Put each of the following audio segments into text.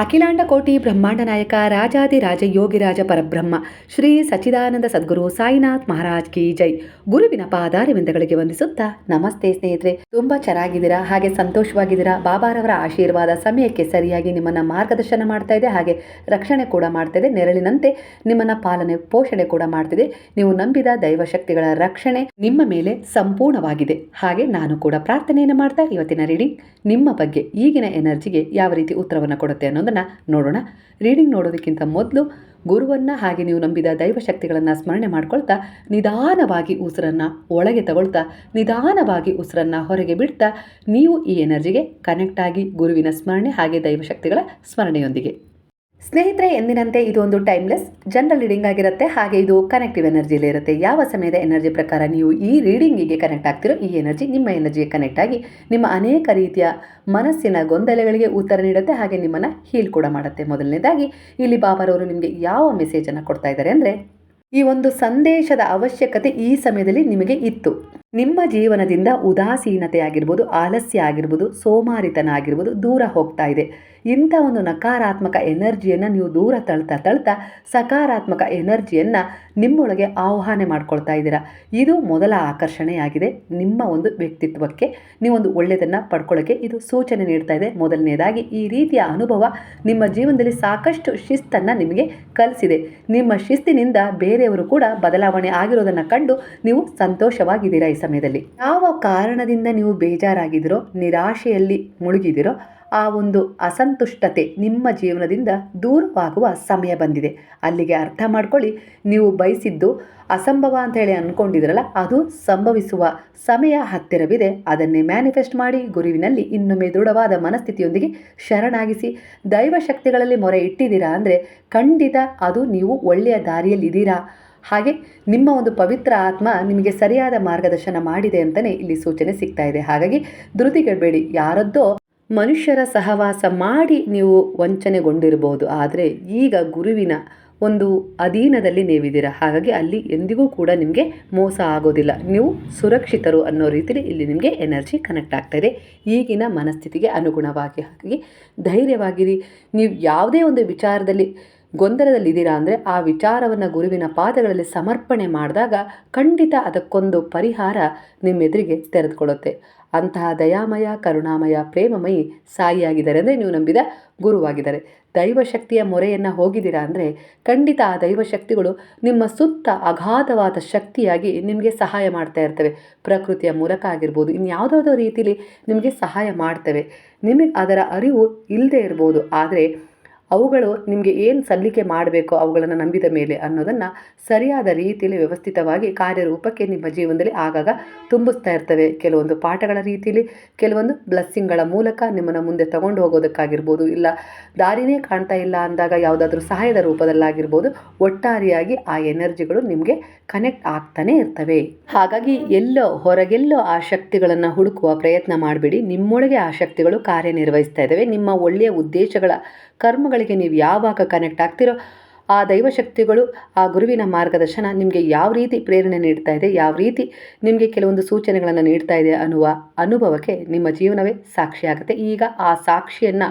ಅಖಿಲಾಂಡ ಕೋಟಿ ಬ್ರಹ್ಮಾಂಡ ನಾಯಕ ರಾಜಾದಿರಾಜ ಯೋಗಿರಾಜ ಪರಬ್ರಹ್ಮ ಶ್ರೀ ಸಚ್ಚಿದಾನಂದ ಸದ್ಗುರು ಸಾಯಿನಾಥ್ ಮಹಾರಾಜ್ ಕಿ ಜೈ. ಗುರುವಿನ ಪಾದಾರವಿಂದಗಳಿಗೆ ವಂದಿಸುತ್ತಾ ನಮಸ್ತೆ ಸ್ನೇಹಿತರೆ, ತುಂಬಾ ಚೆನ್ನಾಗಿದ್ದೀರಾ, ಹಾಗೆ ಸಂತೋಷವಾಗಿದ್ದೀರಾ. ಬಾಬಾರವರ ಆಶೀರ್ವಾದ ಸಮಯಕ್ಕೆ ಸರಿಯಾಗಿ ನಿಮ್ಮನ್ನ ಮಾರ್ಗದರ್ಶನ ಮಾಡ್ತಾ ಇದೆ, ಹಾಗೆ ರಕ್ಷಣೆ ಕೂಡ ಮಾಡ್ತಾ ಇದೆ. ನೆರಳಿನಂತೆ ನಿಮ್ಮನ್ನ ಪಾಲನೆ ಪೋಷಣೆ ಕೂಡ ಮಾಡ್ತಿದೆ. ನೀವು ನಂಬಿದ ದೈವಶಕ್ತಿಗಳ ರಕ್ಷಣೆ ನಿಮ್ಮ ಮೇಲೆ ಸಂಪೂರ್ಣವಾಗಿದೆ. ಹಾಗೆ ನಾನು ಕೂಡ ಪ್ರಾರ್ಥನೆಯನ್ನು ಮಾಡ್ತಾ ಇವತ್ತಿನ ರೀಡಿಂಗ್ ನಿಮ್ಮ ಬಗ್ಗೆ ಈಗಿನ ಎನರ್ಜಿಗೆ ಯಾವ ರೀತಿ ಉತ್ತರವನ್ನು ಕೊಡುತ್ತೆ ಅನ್ನೋದನ್ನ ನೋಡೋಣ. ರೀಡಿಂಗ್ ನೋಡೋದಕ್ಕಿಂತ ಮೊದಲು ಗುರುವನ್ನ ಹಾಗೆ ನೀವು ನಂಬಿದ ದೈವಶಕ್ತಿಗಳನ್ನು ಸ್ಮರಣೆ ಮಾಡ್ಕೊಳ್ತಾ ನಿಧಾನವಾಗಿ ಉಸಿರನ್ನ ಒಳಗೆ ತಗೊಳ್ತಾ ನಿಧಾನವಾಗಿ ಉಸಿರನ್ನ ಹೊರಗೆ ಬಿಡ್ತಾ ನೀವು ಈ ಎನರ್ಜಿಗೆ ಕನೆಕ್ಟ್ ಆಗಿ ಗುರುವಿನ ಸ್ಮರಣೆ ಹಾಗೆ ದೈವಶಕ್ತಿಗಳ ಸ್ಮರಣೆಯೊಂದಿಗೆ. ಸ್ನೇಹಿತರೆ, ಎಂದಿನಂತೆ ಇದು ಒಂದು ಟೈಮ್ಲೆಸ್ ಜನರಲ್ ರೀಡಿಂಗ್ ಆಗಿರುತ್ತೆ, ಹಾಗೆ ಇದು ಕನೆಕ್ಟಿವ್ ಎನರ್ಜಿಲೇ ಇರುತ್ತೆ. ಯಾವ ಸಮಯದ ಎನರ್ಜಿ ಪ್ರಕಾರ ನೀವು ಈ ರೀಡಿಂಗಿಗೆ ಕನೆಕ್ಟ್ ಆಗ್ತಿರೋ ಈ ಎನರ್ಜಿ ನಿಮ್ಮ ಎನರ್ಜಿಗೆ ಕನೆಕ್ಟ್ ಆಗಿ ನಿಮ್ಮ ಅನೇಕ ರೀತಿಯ ಮನಸ್ಸಿನ ಗೊಂದಲಗಳಿಗೆ ಉತ್ತರ ನೀಡುತ್ತೆ, ಹಾಗೆ ನಿಮ್ಮನ್ನು ಹೀಲ್ ಕೂಡ ಮಾಡುತ್ತೆ. ಮೊದಲನೇದಾಗಿ ಇಲ್ಲಿ ಬಾಬಾರವರು ನಿಮಗೆ ಯಾವ ಮೆಸೇಜನ್ನು ಕೊಡ್ತಾ ಇದ್ದಾರೆ ಅಂದರೆ, ಈ ಒಂದು ಸಂದೇಶದ ಅವಶ್ಯಕತೆ ಈ ಸಮಯದಲ್ಲಿ ನಿಮಗೆ ಇತ್ತು. ನಿಮ್ಮ ಜೀವನದಿಂದ ಉದಾಸೀನತೆ ಆಗಿರ್ಬೋದು, ಆಲಸ್ಯ ಆಗಿರ್ಬೋದು, ಸೋಮಾರಿತನ ಆಗಿರ್ಬೋದು ದೂರ ಹೋಗ್ತಾ ಇದೆ. ಇಂಥ ಒಂದು ನಕಾರಾತ್ಮಕ ಎನರ್ಜಿಯನ್ನು ನೀವು ದೂರ ತಳ್ತಾ ಸಕಾರಾತ್ಮಕ ಎನರ್ಜಿಯನ್ನು ನಿಮ್ಮೊಳಗೆ ಆಹ್ವಾನ ಮಾಡ್ಕೊಳ್ತಾ ಇದ್ದೀರಾ. ಇದು ಮೊದಲ ಆಕರ್ಷಣೆಯಾಗಿದೆ. ನಿಮ್ಮ ಒಂದು ವ್ಯಕ್ತಿತ್ವಕ್ಕೆ ನೀವೊಂದು ಒಳ್ಳೆಯದನ್ನು ಪಡ್ಕೊಳ್ಳೋಕ್ಕೆ ಇದು ಸೂಚನೆ ನೀಡ್ತಾ ಇದೆ. ಮೊದಲನೇದಾಗಿ ಈ ರೀತಿಯ ಅನುಭವ ನಿಮ್ಮ ಜೀವನದಲ್ಲಿ ಸಾಕಷ್ಟು ಶಿಸ್ತನ್ನು ನಿಮಗೆ ಕಲಿಸಿದೆ. ನಿಮ್ಮ ಶಿಸ್ತಿನಿಂದ ಬೇರೆಯವರು ಕೂಡ ಬದಲಾವಣೆ ಆಗಿರೋದನ್ನು ಕಂಡು ನೀವು ಸಂತೋಷವಾಗಿದ್ದೀರಾ. ಈ ಸಮಯದಲ್ಲಿ ಯಾವ ಕಾರಣದಿಂದ ನೀವು ಬೇಜಾರಾಗಿದ್ದೀರೋ, ನಿರಾಶೆಯಲ್ಲಿ ಮುಳುಗಿದಿರೋ, ಆ ಒಂದು ಅಸಂತುಷ್ಟತೆ ನಿಮ್ಮ ಜೀವನದಿಂದ ದೂರವಾಗುವ ಸಮಯ ಬಂದಿದೆ. ಅಲ್ಲಿಗೆ ಅರ್ಥ ಮಾಡ್ಕೊಳ್ಳಿ, ನೀವು ಬಯಸಿದ್ದು ಅಸಂಭವ ಅಂತ ಹೇಳಿ ಅಂದ್ಕೊಂಡಿದ್ರಲ್ಲ, ಅದು ಸಂಭವಿಸುವ ಸಮಯ ಹತ್ತಿರವಿದೆ. ಅದನ್ನೇ ಮ್ಯಾನಿಫೆಸ್ಟ್ ಮಾಡಿ ಗುರುವಿನಲ್ಲಿ ಇನ್ನೊಮ್ಮೆ ದೃಢವಾದ ಮನಸ್ಥಿತಿಯೊಂದಿಗೆ ಶರಣಾಗಿಸಿ ದೈವಶಕ್ತಿಗಳಲ್ಲಿ ಮೊರೆ ಇಟ್ಟಿದ್ದೀರಾ ಅಂದರೆ ಖಂಡಿತ ಅದು ನೀವು ಒಳ್ಳೆಯ ದಾರಿಯಲ್ಲಿದ್ದೀರಾ. ಹಾಗೆ ನಿಮ್ಮ ಒಂದು ಪವಿತ್ರ ಆತ್ಮ ನಿಮಗೆ ಸರಿಯಾದ ಮಾರ್ಗದರ್ಶನ ಮಾಡಿದೆ ಅಂತಲೇ ಇಲ್ಲಿ ಸೂಚನೆ ಸಿಗ್ತಾ ಇದೆ. ಹಾಗಾಗಿ ಧೃತಿಗೆಡಬೇಡಿ. ಯಾರದ್ದೋ ಮನುಷ್ಯರ ಸಹವಾಸ ಮಾಡಿ ನೀವು ವಂಚನೆಗೊಂಡಿರ್ಬೋದು, ಆದರೆ ಈಗ ಗುರುವಿನ ಒಂದು ಅಧೀನದಲ್ಲಿ ನೀವಿದ್ದೀರಾ. ಹಾಗಾಗಿ ಅಲ್ಲಿ ಎಂದಿಗೂ ಕೂಡ ನಿಮಗೆ ಮೋಸ ಆಗೋದಿಲ್ಲ. ನೀವು ಸುರಕ್ಷಿತರು ಅನ್ನೋ ರೀತಿಯಲ್ಲಿ ಇಲ್ಲಿ ನಿಮಗೆ ಎನರ್ಜಿ ಕನೆಕ್ಟ್ ಆಗ್ತಾ ಇದೆ ಈಗಿನ ಮನಸ್ಥಿತಿಗೆ ಅನುಗುಣವಾಗಿ. ಹಾಗಾಗಿ ಧೈರ್ಯವಾಗಿರಿ. ನೀವು ಯಾವುದೇ ಒಂದು ವಿಚಾರದಲ್ಲಿ ಗೊಂದಲದಲ್ಲಿದ್ದೀರಾ ಅಂದರೆ ಆ ವಿಚಾರವನ್ನು ಗುರುವಿನ ಪಾದಗಳಲ್ಲಿ ಸಮರ್ಪಣೆ ಮಾಡಿದಾಗ ಖಂಡಿತ ಅದಕ್ಕೊಂದು ಪರಿಹಾರ ನಿಮ್ಮೆದುರಿಗೆ ತೆರೆದುಕೊಳ್ಳುತ್ತೆ. ಅಂತಹ ದಯಾಮಯ, ಕರುಣಾಮಯ, ಪ್ರೇಮಮಯಿ ಸಾಯಿಯಾಗಿದ್ದಾರೆ ಅಂದರೆ ನೀವು ನಂಬಿದ ಗುರುವಾಗಿದ್ದಾರೆ. ದೈವಶಕ್ತಿಯ ಮೊರೆಯನ್ನು ಹೋಗಿದ್ದೀರಾ ಅಂದರೆ ಖಂಡಿತ ಆ ದೈವಶಕ್ತಿಗಳು ನಿಮ್ಮ ಸುತ್ತ ಅಗಾಧವಾದ ಶಕ್ತಿಯಾಗಿ ನಿಮಗೆ ಸಹಾಯ ಮಾಡ್ತಾ ಇರ್ತವೆ. ಪ್ರಕೃತಿಯ ಮೂಲಕ ಆಗಿರ್ಬೋದು, ಇನ್ಯಾವುದಾದ್ರೂ ರೀತಿಯಲ್ಲಿ ನಿಮಗೆ ಸಹಾಯ ಮಾಡ್ತವೆ. ನಿಮಗೆ ಅದರ ಅರಿವು ಇಲ್ಲದೆ ಇರ್ಬೋದು, ಆದರೆ ಅವುಗಳು ನಿಮಗೆ ಏನು ಸಲ್ಲಿಕೆ ಮಾಡಬೇಕೋ ಅವುಗಳನ್ನು ನಂಬಿದ ಮೇಲೆ ಅನ್ನೋದನ್ನು ಸರಿಯಾದ ರೀತಿಯಲ್ಲಿ ವ್ಯವಸ್ಥಿತವಾಗಿ ಕಾರ್ಯರೂಪಕ್ಕೆ ನಿಮ್ಮ ಜೀವನದಲ್ಲಿ ಆಗಾಗ ತುಂಬಿಸ್ತಾ ಇರ್ತವೆ. ಕೆಲವೊಂದು ಪಾಠಗಳ ರೀತಿಯಲ್ಲಿ, ಕೆಲವೊಂದು ಬ್ಲೆಸ್ಸಿಂಗ್ಗಳ ಮೂಲಕ ನಿಮ್ಮನ್ನು ಮುಂದೆ ತಗೊಂಡು ಹೋಗೋದಕ್ಕಾಗಿರ್ಬೋದು, ಇಲ್ಲ ದಾರಿನೇ ಕಾಣ್ತಾ ಇಲ್ಲ ಅಂದಾಗ ಯಾವುದಾದ್ರೂ ಸಹಾಯದ ರೂಪದಲ್ಲಾಗಿರ್ಬೋದು, ಒಟ್ಟಾರೆಯಾಗಿ ಆ ಎನರ್ಜಿಗಳು ನಿಮಗೆ ಕನೆಕ್ಟ್ ಆಗ್ತಾನೆ ಇರ್ತವೆ. ಹಾಗಾಗಿ ಹೊರಗೆಲ್ಲೋ ಆ ಶಕ್ತಿಗಳನ್ನು ಹುಡುಕುವ ಪ್ರಯತ್ನ ಮಾಡಬೇಡಿ. ನಿಮ್ಮೊಳಗೆ ಆ ಶಕ್ತಿಗಳು ಕಾರ್ಯನಿರ್ವಹಿಸ್ತಾ ಇದ್ದಾವೆ. ನಿಮ್ಮ ಒಳ್ಳೆಯ ಉದ್ದೇಶಗಳ ಕರ್ಮಗಳಿಗೆ ನೀವು ಯಾವಾಗ ಕನೆಕ್ಟ್ ಆಗ್ತಿರೋ ಆ ದೈವಶಕ್ತಿಗಳು, ಆ ಗುರುವಿನ ಮಾರ್ಗದರ್ಶನ ನಿಮಗೆ ಯಾವ ರೀತಿ ಪ್ರೇರಣೆ ನೀಡ್ತಾ ಇದೆ, ಯಾವ ರೀತಿ ನಿಮಗೆ ಕೆಲವೊಂದು ಸೂಚನೆಗಳನ್ನು ನೀಡ್ತಾ ಇದೆ ಅನ್ನುವ ಅನುಭವಕ್ಕೆ ನಿಮ್ಮ ಜೀವನವೇ ಸಾಕ್ಷಿಯಾಗುತ್ತೆ. ಈಗ ಆ ಸಾಕ್ಷಿಯನ್ನು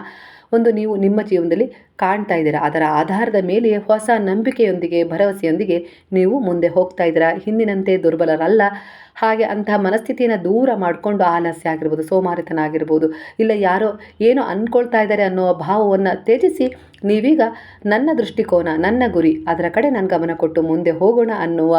ನೀವು ನಿಮ್ಮ ಜೀವನದಲ್ಲಿ ಕಾಣ್ತಾ ಇದ್ದೀರಾ. ಅದರ ಆಧಾರದ ಮೇಲೆ ಹೊಸ ನಂಬಿಕೆಯೊಂದಿಗೆ, ಭರವಸೆಯೊಂದಿಗೆ ನೀವು ಮುಂದೆ ಹೋಗ್ತಾ ಇದ್ದೀರಾ. ಹಿಂದಿನಂತೆ ದುರ್ಬಲರಲ್ಲ. ಹಾಗೆ ಅಂತಹ ಮನಸ್ಥಿತಿಯನ್ನು ದೂರ ಮಾಡಿಕೊಂಡು ಆಲಸ್ಯ ಆಗಿರ್ಬೋದು, ಸೋಮಾರಿತನ ಆಗಿರ್ಬೋದು, ಇಲ್ಲ ಯಾರೋ ಏನೋ ಅಂದ್ಕೊಳ್ತಾ ಇದ್ದಾರೆ ಅನ್ನೋ ಭಾವವನ್ನು ತ್ಯಜಿಸಿ ನೀವೀಗ ನನ್ನ ದೃಷ್ಟಿಕೋನ, ನನ್ನ ಗುರಿ, ಅದರ ಕಡೆ ನಾನು ಗಮನ ಕೊಟ್ಟು ಮುಂದೆ ಹೋಗೋಣ ಅನ್ನುವ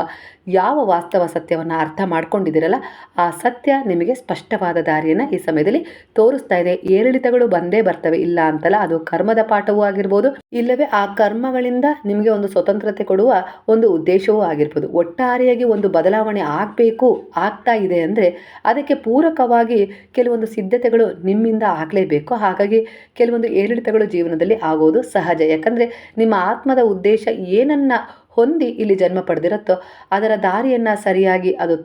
ಯಾವ ವಾಸ್ತವ ಸತ್ಯವನ್ನು ಅರ್ಥ ಮಾಡ್ಕೊಂಡಿದ್ದೀರಲ್ಲ, ಆ ಸತ್ಯ ನಿಮಗೆ ಸ್ಪಷ್ಟವಾದ ದಾರಿಯನ್ನು ಈ ಸಮಯದಲ್ಲಿ ತೋರಿಸ್ತಾ ಇದೆ. ಏರಿಳಿತಗಳು ಬಂದೇ ಬರ್ತವೆ, ಇಲ್ಲ ಅಂತಲ್ಲ. ಅದು ಕರ್ಮದ ಪಾಠವೂ ಆಗಿರ್ಬೋದು, ಇಲ್ಲವೇ ಆ ಕರ್ಮಗಳಿಂದ ನಿಮಗೆ ಒಂದು ಸ್ವತಂತ್ರತೆ ಕೊಡುವ ಒಂದು ಉದ್ದೇಶವೂ ಆಗಿರ್ಬೋದು. ಒಟ್ಟಾರೆಯಾಗಿ ಒಂದು ಬದಲಾವಣೆ ಆಗ್ತಾ ಇದೆ ಅಂದರೆ ಅದಕ್ಕೆ ಪೂರಕವಾಗಿ ಕೆಲವೊಂದು ಸಿದ್ಧತೆಗಳು ನಿಮ್ಮಿಂದ ಆಗಲೇಬೇಕು. ಹಾಗಾಗಿ ಕೆಲವೊಂದು ಏರಿಳಿತಗಳು ಜೀವನದಲ್ಲಿ ಆಗೋದು ಸಹಜ. ಯಾಕಂದರೆ ನಿಮ್ಮ ಆತ್ಮದ ಉದ್ದೇಶ ಏನನ್ನ ಹೊಂದಿ ಇಲ್ಲಿ ಜನ್ಮ ಪಡೆದಿರುತ್ತೋ ಅದರ ದಾರಿಯನ್ನು ಸರಿಯಾಗಿ ಅದು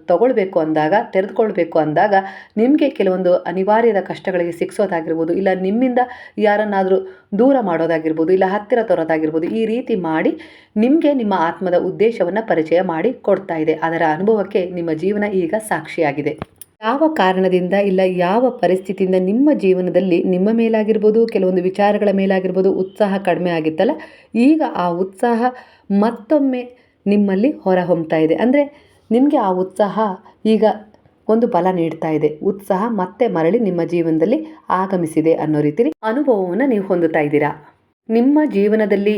ತೆರೆದುಕೊಳ್ಬೇಕು ಅಂದಾಗ ನಿಮಗೆ ಕೆಲವೊಂದು ಅನಿವಾರ್ಯದ ಕಷ್ಟಗಳಿಗೆ ಸಿಕ್ಸೋದಾಗಿರ್ಬೋದು, ಇಲ್ಲ ನಿಮ್ಮಿಂದ ಯಾರನ್ನಾದರೂ ದೂರ ಮಾಡೋದಾಗಿರ್ಬೋದು, ಇಲ್ಲ ಹತ್ತಿರ ತರೋದಾಗಿರ್ಬೋದು, ಈ ರೀತಿ ಮಾಡಿ ನಿಮಗೆ ನಿಮ್ಮ ಆತ್ಮದ ಉದ್ದೇಶವನ್ನು ಪರಿಚಯ ಮಾಡಿ ಕೊಡ್ತಾ ಇದೆ. ಅದರ ಅನುಭವಕ್ಕೆ ನಿಮ್ಮ ಜೀವನ ಈಗ ಸಾಕ್ಷಿಯಾಗಿದೆ. ಯಾವ ಕಾರಣದಿಂದ ಇಲ್ಲ ಯಾವ ಪರಿಸ್ಥಿತಿಯಿಂದ ನಿಮ್ಮ ಜೀವನದಲ್ಲಿ ನಿಮ್ಮ ಮೇಲಾಗಿರ್ಬೋದು, ಕೆಲವೊಂದು ವಿಚಾರಗಳ ಮೇಲಾಗಿರ್ಬೋದು ಉತ್ಸಾಹ ಕಡಿಮೆ ಆಗಿತ್ತಲ್ಲ, ಈಗ ಆ ಉತ್ಸಾಹ ಮತ್ತೊಮ್ಮೆ ನಿಮ್ಮಲ್ಲಿ ಹೊರಹೊಮ್ತಾ ಇದೆ. ಅಂದರೆ ನಿಮಗೆ ಆ ಉತ್ಸಾಹ ಈಗ ಒಂದು ಬಲ ನೀಡ್ತಾ ಇದೆ. ಉತ್ಸಾಹ ಮತ್ತೆ ಮರಳಿ ನಿಮ್ಮ ಜೀವನದಲ್ಲಿ ಆಗಮಿಸಿದೆ ಅನ್ನೋ ರೀತಿಯಲ್ಲಿ ಅನುಭವವನ್ನು ನೀವು ಹೊಂದುತ್ತಾ ಇದ್ದೀರಾ. ನಿಮ್ಮ ಜೀವನದಲ್ಲಿ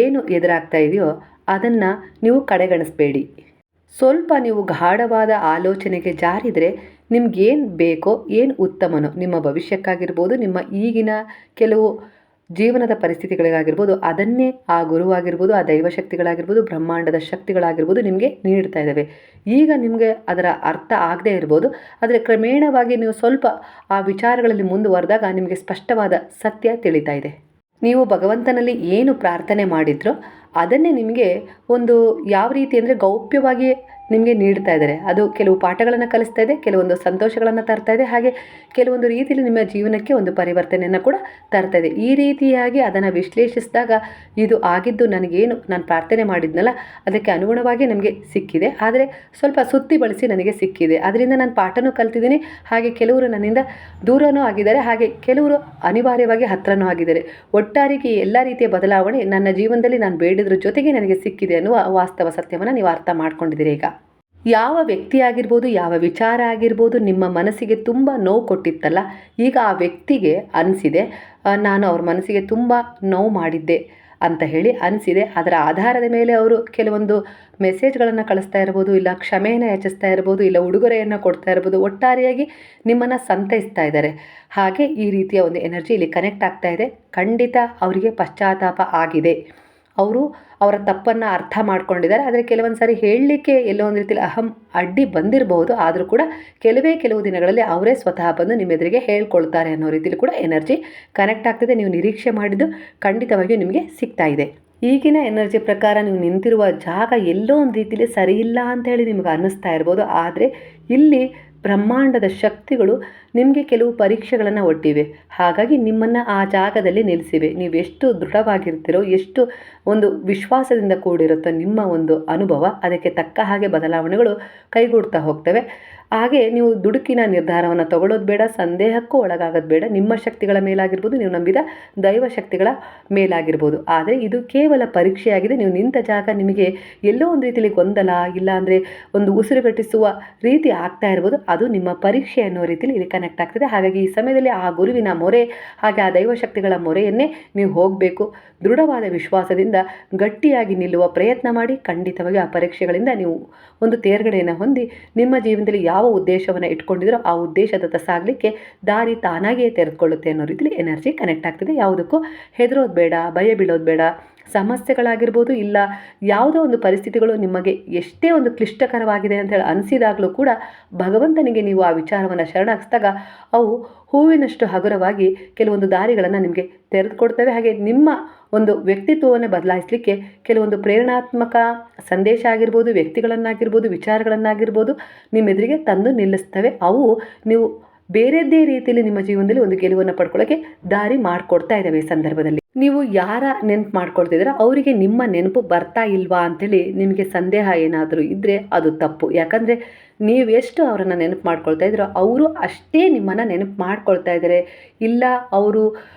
ಏನು ಎದುರಾಗ್ತಾ ಇದೆಯೋ ಅದನ್ನು ನೀವು ಕಡೆಗಣಿಸಬೇಡಿ. ಸ್ವಲ್ಪ ನೀವು ಗಾಢವಾದ ಆಲೋಚನೆಗೆ ಜಾರಿದರೆ ನಿಮ್ಗೇನು ಬೇಕೋ, ಏನು ಉತ್ತಮನೋ, ನಿಮ್ಮ ಭವಿಷ್ಯಕ್ಕಾಗಿರ್ಬೋದು, ನಿಮ್ಮ ಈಗಿನ ಕೆಲವು ಜೀವನದ ಪರಿಸ್ಥಿತಿಗಳಿಗಾಗಿರ್ಬೋದು, ಅದನ್ನೇ ಆ ಗುರುವಾಗಿರ್ಬೋದು, ಆ ದೈವಶಕ್ತಿಗಳಾಗಿರ್ಬೋದು, ಬ್ರಹ್ಮಾಂಡದ ಶಕ್ತಿಗಳಾಗಿರ್ಬೋದು ನಿಮಗೆ ನೀಡ್ತಾ ಇದ್ದಾವೆ. ಈಗ ನಿಮಗೆ ಅದರ ಅರ್ಥ ಆಗದೇ ಇರ್ಬೋದು, ಆದರೆ ಕ್ರಮೇಣವಾಗಿ ನೀವು ಸ್ವಲ್ಪ ಆ ವಿಚಾರಗಳಲ್ಲಿ ಮುಂದುವರೆದಾಗ ನಿಮಗೆ ಸ್ಪಷ್ಟವಾದ ಸತ್ಯ ತಿಳಿತಾ ಇದೆ. ನೀವು ಭಗವಂತನಲ್ಲಿ ಏನು ಪ್ರಾರ್ಥನೆ ಮಾಡಿದ್ರೋ ಅದನ್ನೇ ನಿಮಗೆ ಒಂದು ಯಾವ ರೀತಿ ಅಂದರೆ ಗೌಪ್ಯವಾಗಿ ನಿಮಗೆ ನೀಡ್ತಾ ಇದ್ದಾರೆ. ಅದು ಕೆಲವು ಪಾಠಗಳನ್ನು ಕಲಿಸ್ತಾ ಇದೆ, ಕೆಲವೊಂದು ಸಂತೋಷಗಳನ್ನು ತರ್ತಾ ಇದೆ, ಹಾಗೆ ಕೆಲವೊಂದು ರೀತಿಯಲ್ಲಿ ನಿಮ್ಮ ಜೀವನಕ್ಕೆ ಒಂದು ಪರಿವರ್ತನೆಯನ್ನು ಕೂಡ ತರ್ತಾ ಇದೆ. ಈ ರೀತಿಯಾಗಿ ಅದನ್ನು ವಿಶ್ಲೇಷಿಸಿದಾಗ ಇದು ಆಗಿದ್ದು ನನಗೇನು ನಾನು ಪ್ರಾರ್ಥನೆ ಮಾಡಿದ್ನಲ್ಲ ಅದಕ್ಕೆ ಅನುಗುಣವಾಗಿ ನಮಗೆ ಸಿಕ್ಕಿದೆ, ಆದರೆ ಸ್ವಲ್ಪ ಸುತ್ತಿ ಬಳಸಿ ನನಗೆ ಸಿಕ್ಕಿದೆ, ಅದರಿಂದ ನಾನು ಪಾಠನೂ ಕಲ್ತಿದ್ದೀನಿ, ಹಾಗೆ ಕೆಲವರು ನನ್ನಿಂದ ದೂರನೂ ಆಗಿದ್ದಾರೆ, ಹಾಗೆ ಕೆಲವರು ಅನಿವಾರ್ಯವಾಗಿ ಹತ್ರನೂ ಆಗಿದ್ದಾರೆ. ಒಟ್ಟಾರೆಗೆ ಎಲ್ಲ ರೀತಿಯ ಬದಲಾವಣೆ ನನ್ನ ಜೀವನದಲ್ಲಿ ನಾನು ಬೇಡಿದ್ರ ಜೊತೆಗೆ ನನಗೆ ಸಿಕ್ಕಿದೆ ಅನ್ನುವ ವಾಸ್ತವ ಸತ್ಯವನ್ನು ನೀವು ಅರ್ಥ ಮಾಡ್ಕೊಂಡಿದ್ದೀರಿ. ಈಗ ಯಾವ ವ್ಯಕ್ತಿ ಆಗಿರ್ಬೋದು, ಯಾವ ವಿಚಾರ ಆಗಿರ್ಬೋದು ನಿಮ್ಮ ಮನಸ್ಸಿಗೆ ತುಂಬ ನೋವು ಕೊಟ್ಟಿತ್ತಲ್ಲ, ಈಗ ಆ ವ್ಯಕ್ತಿಗೆ ಅನಿಸಿದೆ ನಾನು ಅವ್ರ ಮನಸ್ಸಿಗೆ ತುಂಬ ನೋವು ಮಾಡಿದ್ದೆ ಅಂತ ಹೇಳಿ ಅನಿಸಿದೆ. ಅದರ ಆಧಾರದ ಮೇಲೆ ಅವರು ಕೆಲವೊಂದು ಮೆಸೇಜ್ಗಳನ್ನು ಕಳಿಸ್ತಾ ಇರ್ಬೋದು, ಇಲ್ಲ ಕ್ಷಮೆಯನ್ನು ಯಾಚಿಸ್ತಾ ಇರ್ಬೋದು, ಇಲ್ಲ ಉಡುಗೊರೆಯನ್ನು ಕೊಡ್ತಾ ಇರ್ಬೋದು, ಒಟ್ಟಾರೆಯಾಗಿ ನಿಮ್ಮನ್ನು ಸಂತೈಸ್ತಾ ಇದ್ದಾರೆ. ಹಾಗೆ ಈ ರೀತಿಯ ಒಂದು ಎನರ್ಜಿ ಇಲ್ಲಿ ಕನೆಕ್ಟ್ ಆಗ್ತಾ ಇದೆ. ಖಂಡಿತ ಅವರಿಗೆ ಪಶ್ಚಾತ್ತಾಪ ಆಗಿದೆ, ಅವರು ಅವರ ತಪ್ಪನ್ನು ಅರ್ಥ ಮಾಡ್ಕೊಂಡಿದ್ದಾರೆ. ಆದರೆ ಕೆಲವೊಂದು ಸಾರಿ ಹೇಳಲಿಕ್ಕೆ ಎಲ್ಲೋ ಒಂದು ರೀತಿಯಲ್ಲಿ ಅಡ್ಡಿ ಬಂದಿರಬಹುದು, ಆದರೂ ಕೂಡ ಕೆಲವು ದಿನಗಳಲ್ಲಿ ಅವರೇ ಸ್ವತಃ ಬಂದು ನಿಮ್ಮ ಎದುರಿಗೆ ಹೇಳ್ಕೊಳ್ತಾರೆ ಅನ್ನೋ ರೀತಿಯಲ್ಲಿ ಕೂಡ ಎನರ್ಜಿ ಕನೆಕ್ಟ್ ಆಗ್ತಿದೆ. ನೀವು ನಿರೀಕ್ಷೆ ಮಾಡಿದ್ದು ಖಂಡಿತವಾಗಿಯೂ ನಿಮಗೆ ಸಿಗ್ತಾ ಇದೆ. ಈಗಿನ ಎನರ್ಜಿ ಪ್ರಕಾರ ನೀವು ನಿಂತಿರುವ ಜಾಗ ಎಲ್ಲೋ ಒಂದು ರೀತಿಯಲ್ಲಿ ಸರಿಯಿಲ್ಲ ಅಂತ ಹೇಳಿ ನಿಮಗೆ ಅನ್ನಿಸ್ತಾ ಇರ್ಬೋದು, ಆದರೆ ಇಲ್ಲಿ ಬ್ರಹ್ಮಾಂಡದ ಶಕ್ತಿಗಳು ನಿಮಗೆ ಕೆಲವು ಪರೀಕ್ಷೆಗಳನ್ನು ಒಡ್ಡಿವೆ. ಹಾಗಾಗಿ ನಿಮ್ಮನ್ನು ಆ ಜಾಗದಲ್ಲಿ ನಿಲ್ಲಿಸಿವೆ. ನೀವು ಎಷ್ಟು ದೃಢವಾಗಿರ್ತೀರೋ, ಎಷ್ಟು ಒಂದು ವಿಶ್ವಾಸದಿಂದ ಕೂಡಿರುತ್ತೋ ನಿಮ್ಮ ಒಂದು ಅನುಭವ, ಅದಕ್ಕೆ ತಕ್ಕ ಹಾಗೆ ಬದಲಾವಣೆಗಳು ಕೈಗೂಡ್ತಾ ಹೋಗ್ತವೆ. ಹಾಗೆ ನೀವು ದುಡುಕಿನ ನಿರ್ಧಾರವನ್ನು ತಗೊಳ್ಳೋದು ಬೇಡ, ಸಂದೇಹಕ್ಕೂ ಒಳಗಾಗೋದು ಬೇಡ. ನಿಮ್ಮ ಶಕ್ತಿಗಳ ಮೇಲಾಗಿರ್ಬೋದು, ನೀವು ನಂಬಿದ ದೈವ ಶಕ್ತಿಗಳ ಮೇಲಾಗಿರ್ಬೋದು. ಆದರೆ ಇದು ಕೇವಲ ಪರೀಕ್ಷೆಯಾಗಿದೆ. ನೀವು ನಿಂತ ಜಾಗ ನಿಮಗೆ ಎಲ್ಲೋ ಒಂದು ರೀತಿಯಲ್ಲಿ ಗೊಂದಲ, ಇಲ್ಲ ಅಂದರೆ ಒಂದು ಉಸಿರುಗಟ್ಟಿಸುವ ರೀತಿ ಆಗ್ತಾ ಇರ್ಬೋದು, ಅದು ನಿಮ್ಮ ಪರೀಕ್ಷೆ ಅನ್ನೋ ರೀತಿಯಲ್ಲಿ ಇಲ್ಲಿ ಕನೆಕ್ಟ್ ಆಗ್ತದೆ. ಹಾಗಾಗಿ ಈ ಸಮಯದಲ್ಲಿ ಆ ಗುರುವಿನ ಮೊರೆ, ಹಾಗೆ ಆ ದೈವಶಕ್ತಿಗಳ ಮೊರೆಯನ್ನೇ ನೀವು ಹೋಗಬೇಕು. ದೃಢವಾದ ವಿಶ್ವಾಸದಿಂದ ಗಟ್ಟಿಯಾಗಿ ನಿಲ್ಲುವ ಪ್ರಯತ್ನ ಮಾಡಿ. ಖಂಡಿತವಾಗಿ ಆ ಪರೀಕ್ಷೆಗಳಿಂದ ನೀವು ಒಂದು ತೇರ್ಗಡೆಯನ್ನು ಹೊಂದಿ ನಿಮ್ಮ ಜೀವನದಲ್ಲಿ ಯಾವ ಉದ್ದೇಶವನ್ನು ಇಟ್ಕೊಂಡಿದ್ರೋ ಆ ಉದ್ದೇಶದತ್ತ ಸಾಗಲಿಕ್ಕೆ ದಾರಿ ತಾನಾಗಿಯೇ ತೆರೆದುಕೊಳ್ಳುತ್ತೆ ಅನ್ನೋ ರೀತಿಯಲ್ಲಿ ಎನರ್ಜಿ ಕನೆಕ್ಟ್ ಆಗ್ತದೆ. ಯಾವುದಕ್ಕೂ ಹೆದರೋದು ಬೇಡ, ಭಯ ಬೀಳೋದು ಬೇಡ. ಸಮಸ್ಯೆಗಳಾಗಿರ್ಬೋದು, ಇಲ್ಲ ಯಾವುದೋ ಒಂದು ಪರಿಸ್ಥಿತಿಗಳು ನಿಮಗೆ ಎಷ್ಟೇ ಒಂದು ಕ್ಲಿಷ್ಟಕರವಾಗಿದೆ ಅಂತೇಳಿ ಅನಿಸಿದಾಗಲೂ ಕೂಡ ಭಗವಂತನಿಗೆ ನೀವು ಆ ವಿಚಾರವನ್ನು ಶರಣಾಗಿಸಿದಾಗ ಅವು ಹೂವಿನಷ್ಟು ಹಗುರವಾಗಿ ಕೆಲವೊಂದು ದಾರಿಗಳನ್ನು ನಿಮಗೆ ತೆರೆದುಕೊಡ್ತವೆ. ಹಾಗೆ ನಿಮ್ಮ ಒಂದು ವ್ಯಕ್ತಿತ್ವವನ್ನು ಬದಲಾಯಿಸಲಿಕ್ಕೆ ಕೆಲವೊಂದು ಪ್ರೇರಣಾತ್ಮಕ ಸಂದೇಶ ಆಗಿರ್ಬೋದು, ವ್ಯಕ್ತಿಗಳನ್ನಾಗಿರ್ಬೋದು, ವಿಚಾರಗಳನ್ನಾಗಿರ್ಬೋದು ನಿಮ್ಮ ಎದುರಿಗೆ ತಂದು ನಿಲ್ಲಿಸ್ತವೆ. ಅವು ನೀವು ಬೇರೆದ್ದೇ ರೀತಿಯಲ್ಲಿ ನಿಮ್ಮ ಜೀವನದಲ್ಲಿ ಒಂದು ಗೆಲುವನ್ನು ಪಡ್ಕೊಳ್ಳೋಕ್ಕೆ ದಾರಿ ಮಾಡಿಕೊಡ್ತಾ ಇದ್ದಾವೆ. ಈ ಸಂದರ್ಭದಲ್ಲಿ ನೀವು ಯಾರ ನೆನಪು ಮಾಡ್ಕೊಳ್ತಿದ್ದೀರಾ ಅವರಿಗೆ ನಿಮ್ಮ ನೆನಪು ಬರ್ತಾ ಇಲ್ವಾ ಅಂಥೇಳಿ ನಿಮಗೆ ಸಂದೇಹ ಏನಾದರೂ ಇದ್ದರೆ ಅದು ತಪ್ಪು. ಯಾಕಂದರೆ ನೀವು ಎಷ್ಟು ಅವರನ್ನು ನೆನಪು ಮಾಡ್ಕೊಳ್ತಾ ಇದ್ದೀರೋ ಅವರು ಅಷ್ಟೇ ನಿಮ್ಮನ್ನು ನೆನಪು ಮಾಡ್ಕೊಳ್ತಾ ಇದ್ದಾರೆ. ಇಲ್ಲ ಅವರು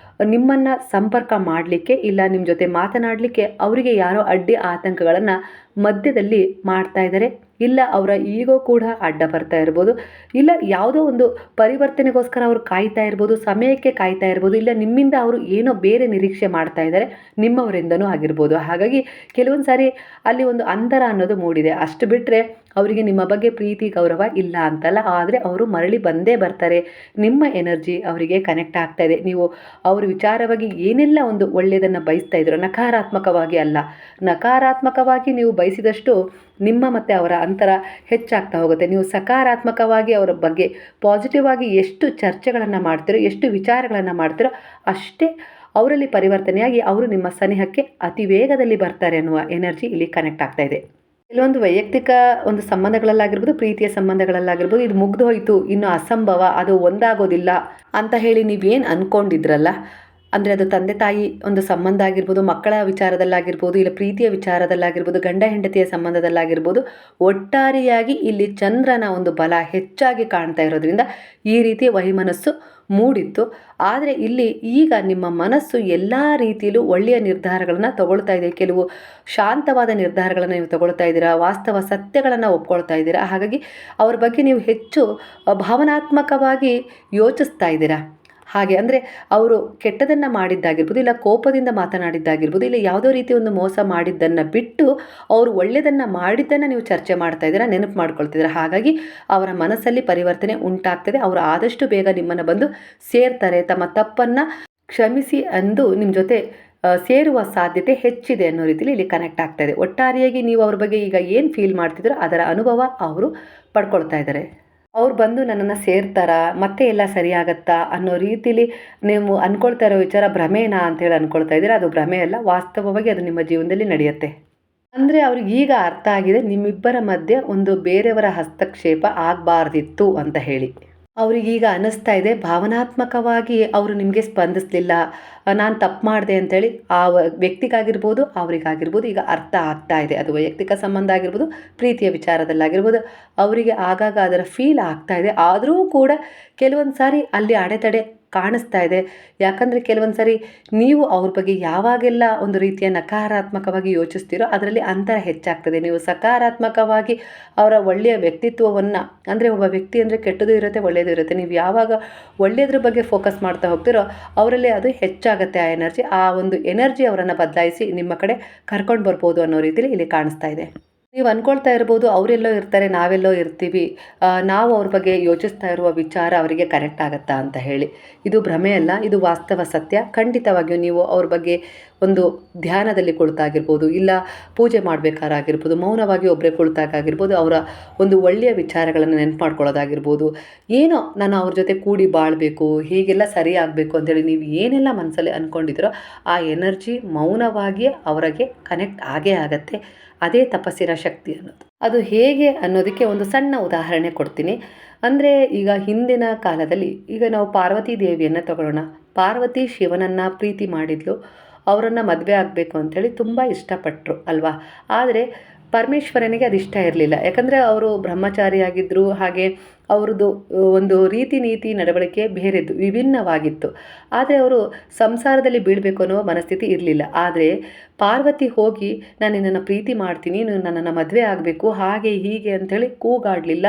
ನಿಮ್ಮನ್ನು ಸಂಪರ್ಕ ಮಾಡಲಿಕ್ಕೆ, ಇಲ್ಲ ನಿಮ್ಮ ಜೊತೆ ಮಾತನಾಡಲಿಕ್ಕೆ ಅವರಿಗೆ ಯಾರೋ ಅಡ್ಡಿ ಆತಂಕಗಳನ್ನು ಮಧ್ಯದಲ್ಲಿ ಮಾಡ್ತಾ ಇದ್ದಾರೆ. ಇಲ್ಲ ಅವರ ಈಗೋ ಕೂಡ ಅಡ್ಡ ಬರ್ತಾ ಇರ್ಬೋದು, ಇಲ್ಲ ಯಾವುದೋ ಒಂದು ಪರಿವರ್ತನೆಗೋಸ್ಕರ ಅವರು ಕಾಯ್ತಾ ಇರ್ಬೋದು, ಸಮಯಕ್ಕೆ ಕಾಯ್ತಾ ಇರ್ಬೋದು, ಇಲ್ಲ ನಿಮ್ಮಿಂದ ಅವರು ಏನೋ ಬೇರೆ ನಿರೀಕ್ಷೆ ಮಾಡ್ತಾ ಇದ್ದಾರೆ, ನಿಮ್ಮವರಿಂದನೂ ಆಗಿರ್ಬೋದು. ಹಾಗಾಗಿ ಕೆಲವೊಂದು ಸಾರಿ ಅಲ್ಲಿ ಒಂದು ಅಂತರ ಅನ್ನೋದು ಮೂಡಿದೆ. ಅಷ್ಟು ಬಿಟ್ಟರೆ ಅವರಿಗೆ ನಿಮ್ಮ ಬಗ್ಗೆ ಪ್ರೀತಿ ಗೌರವ ಇಲ್ಲ ಅಂತಲ್ಲ, ಆದರೆ ಅವರು ಮರಳಿ ಬಂದೇ ಬರ್ತಾರೆ. ನಿಮ್ಮ ಎನರ್ಜಿ ಅವರಿಗೆ ಕನೆಕ್ಟ್ ಆಗ್ತಾ ಇದೆ. ನೀವು ಅವ್ರ ವಿಚಾರವಾಗಿ ಏನೆಲ್ಲ ಒಂದು ಒಳ್ಳೆಯದನ್ನು ಬಯಸ್ತಾ ಇದ್ರು, ನಕಾರಾತ್ಮಕವಾಗಿ ಅಲ್ಲ, ನಕಾರಾತ್ಮಕವಾಗಿ ನೀವು ಬಯಸಿದಷ್ಟು ನಿಮ್ಮ ಮತ್ತು ಅವರ ಅಂತರ ಹೆಚ್ಚಾಗ್ತಾ ಹೋಗುತ್ತೆ. ನೀವು ಸಕಾರಾತ್ಮಕವಾಗಿ ಅವರ ಬಗ್ಗೆ ಪಾಸಿಟಿವ್ ಆಗಿ ಎಷ್ಟು ಚರ್ಚೆಗಳನ್ನು ಮಾಡ್ತೀರೋ, ಎಷ್ಟು ವಿಚಾರಗಳನ್ನು ಮಾಡ್ತೀರೋ ಅಷ್ಟೇ ಅವರಲ್ಲಿ ಪರಿವರ್ತನೆಯಾಗಿ ಅವರು ನಿಮ್ಮ ಸನಿಹಕ್ಕೆ ಅತಿ ವೇಗದಲ್ಲಿ ಬರ್ತಾರೆ ಅನ್ನುವ ಎನರ್ಜಿ ಇಲ್ಲಿ ಕನೆಕ್ಟ್ ಆಗ್ತಾ ಇದೆ. ಕೆಲವೊಂದು ವೈಯಕ್ತಿಕ ಒಂದು ಸಂಬಂಧಗಳಲ್ಲಾಗಿರ್ಬೋದು, ಪ್ರೀತಿಯ ಸಂಬಂಧಗಳಲ್ಲಾಗಿರ್ಬೋದು, ಇದು ಮುಗ್ದು ಹೋಯಿತು, ಇನ್ನು ಅಸಂಭವ, ಅದು ಒಂದಾಗೋದಿಲ್ಲ ಅಂತ ಹೇಳಿ ನೀವೇನು ಅಂದ್ಕೊಂಡಿದ್ರಲ್ಲ, ಅಂದರೆ ಅದು ತಂದೆ ತಾಯಿ ಒಂದು ಸಂಬಂಧ ಆಗಿರ್ಬೋದು, ಮಕ್ಕಳ ವಿಚಾರದಲ್ಲಾಗಿರ್ಬೋದು, ಇಲ್ಲ ಪ್ರೀತಿಯ ವಿಚಾರದಲ್ಲಾಗಿರ್ಬೋದು, ಗಂಡ ಹೆಂಡತಿಯ ಸಂಬಂಧದಲ್ಲಾಗಿರ್ಬೋದು, ಒಟ್ಟಾರೆಯಾಗಿ ಇಲ್ಲಿ ಚಂದ್ರನ ಒಂದು ಬಲ ಹೆಚ್ಚಾಗಿ ಕಾಣ್ತಾ ಇರೋದ್ರಿಂದ ಈ ರೀತಿ ವೈಮನಸ್ಸು ಮೂಡಿತ್ತು. ಆದರೆ ಇಲ್ಲಿ ಈಗ ನಿಮ್ಮ ಮನಸ್ಸು ಎಲ್ಲ ರೀತಿಯಲ್ಲೂ ಒಳ್ಳೆಯ ನಿರ್ಧಾರಗಳನ್ನು ತಗೊಳ್ತಾ ಇದೆ. ಕೆಲವು ಶಾಂತವಾದ ನಿರ್ಧಾರಗಳನ್ನು ನೀವು ತಗೊಳ್ತಾ ಇದ್ದೀರಾ, ವಾಸ್ತವ ಸತ್ಯಗಳನ್ನು ಒಪ್ಕೊಳ್ತಾ ಇದ್ದೀರಾ. ಹಾಗಾಗಿ ಅವ್ರ ಬಗ್ಗೆ ನೀವು ಹೆಚ್ಚು ಭಾವನಾತ್ಮಕವಾಗಿ ಯೋಚಿಸ್ತಾ ಇದ್ದೀರಾ. ಹಾಗೆ ಅಂದರೆ ಅವರು ಕೆಟ್ಟದನ್ನು ಮಾಡಿದ್ದಾಗಿರ್ಬೋದು, ಇಲ್ಲ ಕೋಪದಿಂದ ಮಾತನಾಡಿದ್ದಾಗಿರ್ಬೋದು, ಇಲ್ಲ ಯಾವುದೋ ರೀತಿ ಒಂದು ಮೋಸ ಮಾಡಿದ್ದನ್ನು ಬಿಟ್ಟು ಅವರು ಒಳ್ಳೆಯದನ್ನು ಮಾಡಿದ್ದನ್ನು ನೀವು ಚರ್ಚೆ ಮಾಡ್ತಾ ಇದ್ದೀರಾ, ನೆನಪು ಮಾಡ್ಕೊಳ್ತಿದ್ದೀರಾ. ಹಾಗಾಗಿ ಅವರ ಮನಸ್ಸಲ್ಲಿ ಪರಿವರ್ತನೆ ಉಂಟಾಗ್ತದೆ. ಅವರು ಆದಷ್ಟು ಬೇಗ ನಿಮ್ಮನ್ನು ಬಂದು ಸೇರ್ತಾರೆ, ತಮ್ಮ ತಪ್ಪನ್ನು ಕ್ಷಮಿಸಿ ಅಂದು ನಿಮ್ಮ ಜೊತೆ ಸೇರುವ ಸಾಧ್ಯತೆ ಹೆಚ್ಚಿದೆ ಅನ್ನೋ ರೀತಿಯಲ್ಲಿ ಇಲ್ಲಿ ಕನೆಕ್ಟ್ ಆಗ್ತಾ ಇದೆ. ಒಟ್ಟಾರೆಯಾಗಿ ನೀವು ಅವ್ರ ಬಗ್ಗೆ ಈಗ ಏನು ಫೀಲ್ ಮಾಡ್ತಿದ್ದೀರೋ ಅದರ ಅನುಭವ ಅವರು ಪಡ್ಕೊಳ್ತಾ ಇದ್ದಾರೆ. ಅವ್ರು ಬಂದು ನನ್ನನ್ನು ಸೇರ್ತಾರಾ, ಮತ್ತೆ ಎಲ್ಲ ಸರಿಯಾಗತ್ತಾ ಅನ್ನೋ ರೀತಿಲಿ ನೀವು ಅಂದ್ಕೊಳ್ತಾ ಇರೋ ವಿಚಾರ ಭ್ರಮೇನಾ ಅಂತೇಳಿ ಅಂದ್ಕೊಳ್ತಾ ಇದ್ದೀರಾ. ಅದು ಭ್ರಮೆ ಅಲ್ಲ, ವಾಸ್ತವವಾಗಿ ಅದು ನಿಮ್ಮ ಜೀವನದಲ್ಲಿ ನಡೆಯುತ್ತೆ. ಅಂದರೆ ಅವ್ರಿಗೆ ಈಗ ಅರ್ಥ ಆಗಿದೆ ನಿಮ್ಮಿಬ್ಬರ ಮಧ್ಯೆ ಒಂದು ಬೇರೆಯವರ ಹಸ್ತಕ್ಷೇಪ ಆಗಬಾರ್ದಿತ್ತು ಅಂತ ಹೇಳಿ. ಅವ್ರಿಗೀಗ ಅನ್ನಿಸ್ತಾ ಇದೆ ಭಾವನಾತ್ಮಕವಾಗಿ ಅವರು ನಿಮಗೆ ಸ್ಪಂದಿಸಲಿಲ್ಲ, ನಾನು ತಪ್ಪು ಮಾಡಿದೆ ಅಂತೇಳಿ ಆ ವ್ಯಕ್ತಿಗಾಗಿರ್ಬೋದು ಅವರಿಗಾಗಿರ್ಬೋದು ಈಗ ಅರ್ಥ ಆಗ್ತಾ ಇದೆ. ಅದು ವೈಯಕ್ತಿಕ ಸಂಬಂಧ ಆಗಿರ್ಬೋದು, ಪ್ರೀತಿಯ ವಿಚಾರದಲ್ಲಾಗಿರ್ಬೋದು, ಅವರಿಗೆ ಆಗಾಗ ಅದರ ಫೀಲ್ ಆಗ್ತಾ ಇದೆ. ಆದರೂ ಕೂಡ ಕೆಲವೊಂದು ಸಾರಿ ಅಲ್ಲಿ ಅಡೆತಡೆ ಕಾಣಿಸ್ತಾ ಇದೆ. ಯಾಕಂದರೆ ಕೆಲವೊಂದು ಸಾರಿ ನೀವು ಅವ್ರ ಬಗ್ಗೆ ಯಾವಾಗೆಲ್ಲ ಒಂದು ರೀತಿಯ ನಕಾರಾತ್ಮಕವಾಗಿ ಯೋಚಿಸ್ತೀರೋ ಅದರಲ್ಲಿ ಅಂತರ ಹೆಚ್ಚಾಗ್ತದೆ. ನೀವು ಸಕಾರಾತ್ಮಕವಾಗಿ ಅವರ ಒಳ್ಳೆಯ ವ್ಯಕ್ತಿತ್ವವನ್ನು, ಅಂದರೆ ಒಬ್ಬ ವ್ಯಕ್ತಿ ಅಂದರೆ ಕೆಟ್ಟದ್ದು ಇರುತ್ತೆ, ಒಳ್ಳೆಯದು ಇರುತ್ತೆ, ನೀವು ಯಾವಾಗ ಒಳ್ಳೆಯದ್ರ ಬಗ್ಗೆ ಫೋಕಸ್ ಮಾಡ್ತಾ ಹೋಗ್ತೀರೋ ಅವರಲ್ಲಿ ಅದು ಹೆಚ್ಚಾಗುತ್ತೆ. ಆ ಎನರ್ಜಿ, ಆ ಒಂದು ಎನರ್ಜಿ ಅವರನ್ನು ಬದಲಾಯಿಸಿ ನಿಮ್ಮ ಕಡೆ ಕರ್ಕೊಂಡು ಬರ್ಬೋದು ಅನ್ನೋ ರೀತಿಯಲ್ಲಿ ಇಲ್ಲಿ ಕಾಣಿಸ್ತಾ ಇದೆ. ನೀವು ಅಂದ್ಕೊಳ್ತಾ ಇರ್ಬೋದು ಅವರೆಲ್ಲೋ ಇರ್ತಾರೆ, ನಾವೆಲ್ಲೋ ಇರ್ತೀವಿ, ನಾವು ಅವ್ರ ಬಗ್ಗೆ ಯೋಚಿಸ್ತಾ ಇರುವ ವಿಚಾರ ಅವರಿಗೆ ಕರೆಕ್ಟ್ ಆಗುತ್ತಾ ಅಂತ ಹೇಳಿ. ಇದು ಭ್ರಮೆ ಅಲ್ಲ, ಇದು ವಾಸ್ತವ ಸತ್ಯ. ಖಂಡಿತವಾಗಿಯೂ ನೀವು ಅವ್ರ ಬಗ್ಗೆ ಒಂದು ಧ್ಯಾನದಲ್ಲಿ ಕುಳಿತಾಗಿರ್ಬೋದು, ಇಲ್ಲ ಪೂಜೆ ಮಾಡಬೇಕಾಗಿರ್ಬೋದು, ಮೌನವಾಗಿ ಒಬ್ಬರೇ ಕುಳಿತಾಗಿರ್ಬೋದು, ಅವರ ಒಂದು ಒಳ್ಳೆಯ ವಿಚಾರಗಳನ್ನು ನೆನಪು ಮಾಡ್ಕೊಳ್ಳೋದಾಗಿರ್ಬೋದು, ಏನೋ ನಾನು ಅವ್ರ ಜೊತೆ ಕೂಡಿ ಬಾಳಬೇಕು, ಹೀಗೆಲ್ಲ ಸರಿ ಆಗಬೇಕು ಅಂತೇಳಿ ನೀವು ಏನೆಲ್ಲ ಮನಸ್ಸಲ್ಲಿ ಅಂದ್ಕೊಂಡಿದ್ದೀರೋ ಆ ಎನರ್ಜಿ ಮೌನವಾಗಿ ಅವರಿಗೆ ಕನೆಕ್ಟ್ ಆಗೇ ಆಗತ್ತೆ. ಅದೇ ತಪಸ್ಸಿನ ಶಕ್ತಿ ಅನ್ನೋದು. ಅದು ಹೇಗೆ ಅನ್ನೋದಕ್ಕೆ ಒಂದು ಸಣ್ಣ ಉದಾಹರಣೆ ಕೊಡ್ತೀನಿ. ಅಂದರೆ ಈಗ ಹಿಂದಿನ ಕಾಲದಲ್ಲಿ, ಈಗ ನಾವು ಪಾರ್ವತಿ ದೇವಿಯನ್ನು ತಗೊಳ್ಳೋಣ. ಪಾರ್ವತಿ ಶಿವನನ್ನು ಪ್ರೀತಿ ಮಾಡಿದ್ಲು, ಅವರನ್ನು ಮದುವೆ ಆಗಬೇಕು ಅಂಥೇಳಿ ತುಂಬ ಇಷ್ಟಪಟ್ಟರು ಅಲ್ವಾ. ಆದರೆ ಪರಮೇಶ್ವರನಿಗೆ ಅದು ಇಷ್ಟ ಇರಲಿಲ್ಲ. ಯಾಕಂದರೆ ಅವರು ಬ್ರಹ್ಮಚಾರಿಯಾಗಿದ್ದರು. ಹಾಗೆ ಅವ್ರದ್ದು ಒಂದು ರೀತಿ ನೀತಿ ನಡವಳಿಕೆ ಬೇರೆದ್ದು, ವಿಭಿನ್ನವಾಗಿತ್ತು. ಆದರೆ ಅವರು ಸಂಸಾರದಲ್ಲಿ ಬೀಳಬೇಕು ಅನ್ನೋ ಮನಸ್ಥಿತಿ ಇರಲಿಲ್ಲ. ಆದರೆ ಪಾರ್ವತಿ ಹೋಗಿ ನಾನು ನಿನ್ನನ್ನು ಪ್ರೀತಿ ಮಾಡ್ತೀನಿ, ನೀನು ನನ್ನನ್ನು ಮದುವೆ ಆಗಬೇಕು, ಹಾಗೆ ಹೀಗೆ ಅಂಥೇಳಿ ಕೂಗಾಡಲಿಲ್ಲ,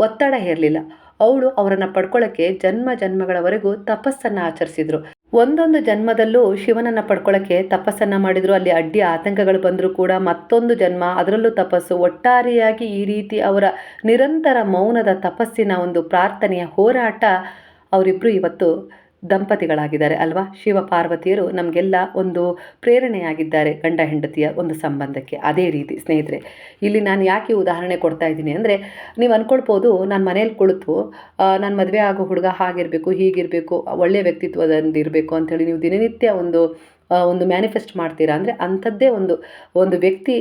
ಒತ್ತಡ ಹೇರಲಿಲ್ಲ. ಅವಳು ಅವರನ್ನು ಪಡ್ಕೊಳ್ಳೋಕ್ಕೆ ಜನ್ಮ ಜನ್ಮಗಳವರೆಗೂ ತಪಸ್ಸನ್ನು ಆಚರಿಸಿದರು. ಒಂದೊಂದು ಜನ್ಮದಲ್ಲೂ ಶಿವನನ್ನು ಪಡ್ಕೊಳ್ಳೋಕ್ಕೆ ತಪಸ್ಸನ್ನು ಮಾಡಿದರು. ಅಲ್ಲಿ ಅಡ್ಡಿ ಆತಂಕಗಳು ಬಂದರೂ ಕೂಡ ಮತ್ತೊಂದು ಜನ್ಮ, ಅದರಲ್ಲೂ ತಪಸ್ಸು. ಒಟ್ಟಾರೆಯಾಗಿ ಈ ರೀತಿ ಅವರ ನಿರಂತರ ಮೌನದ ತಪಸ್ಸಿನ ಒಂದು ಪ್ರಾರ್ಥನೆಯ ಹೋರಾಟ, ಅವರಿಬ್ಬರು ಇವತ್ತು ದಂಪತಿಗಳಾಗಿದ್ದಾರೆ ಅಲ್ವಾ. ಶಿವ ಪಾರ್ವತಿಯರು ನಮಗೆಲ್ಲ ಒಂದು ಪ್ರೇರಣೆಯಾಗಿದ್ದಾರೆ ಗಂಡ ಹೆಂಡತಿಯ ಒಂದು ಸಂಬಂಧಕ್ಕೆ. ಅದೇ ರೀತಿ ಸ್ನೇಹಿತರೆ, ಇಲ್ಲಿ ನಾನು ಯಾಕೆ ಉದಾಹರಣೆ ಕೊಡ್ತಾ ಇದ್ದೀನಿ ಅಂದರೆ, ನೀವು ಅಂದ್ಕೊಳ್ಬೋದು ನಾನು ಮನೇಲಿ ಕುಳಿತು ನಾನು ಮದುವೆ ಆಗೋ ಹುಡುಗ ಹಾಗಿರಬೇಕು, ಹೀಗಿರಬೇಕು, ಒಳ್ಳೆಯ ವ್ಯಕ್ತಿತ್ವದಿಂದಿರಬೇಕು ಅಂಥೇಳಿ ನೀವು ದಿನನಿತ್ಯ ಒಂದು ಮ್ಯಾನಿಫೆಸ್ಟ್ ಮಾಡ್ತೀರಾ ಅಂದರೆ ಅಂಥದ್ದೇ ಒಂದು ವ್ಯಕ್ತಿ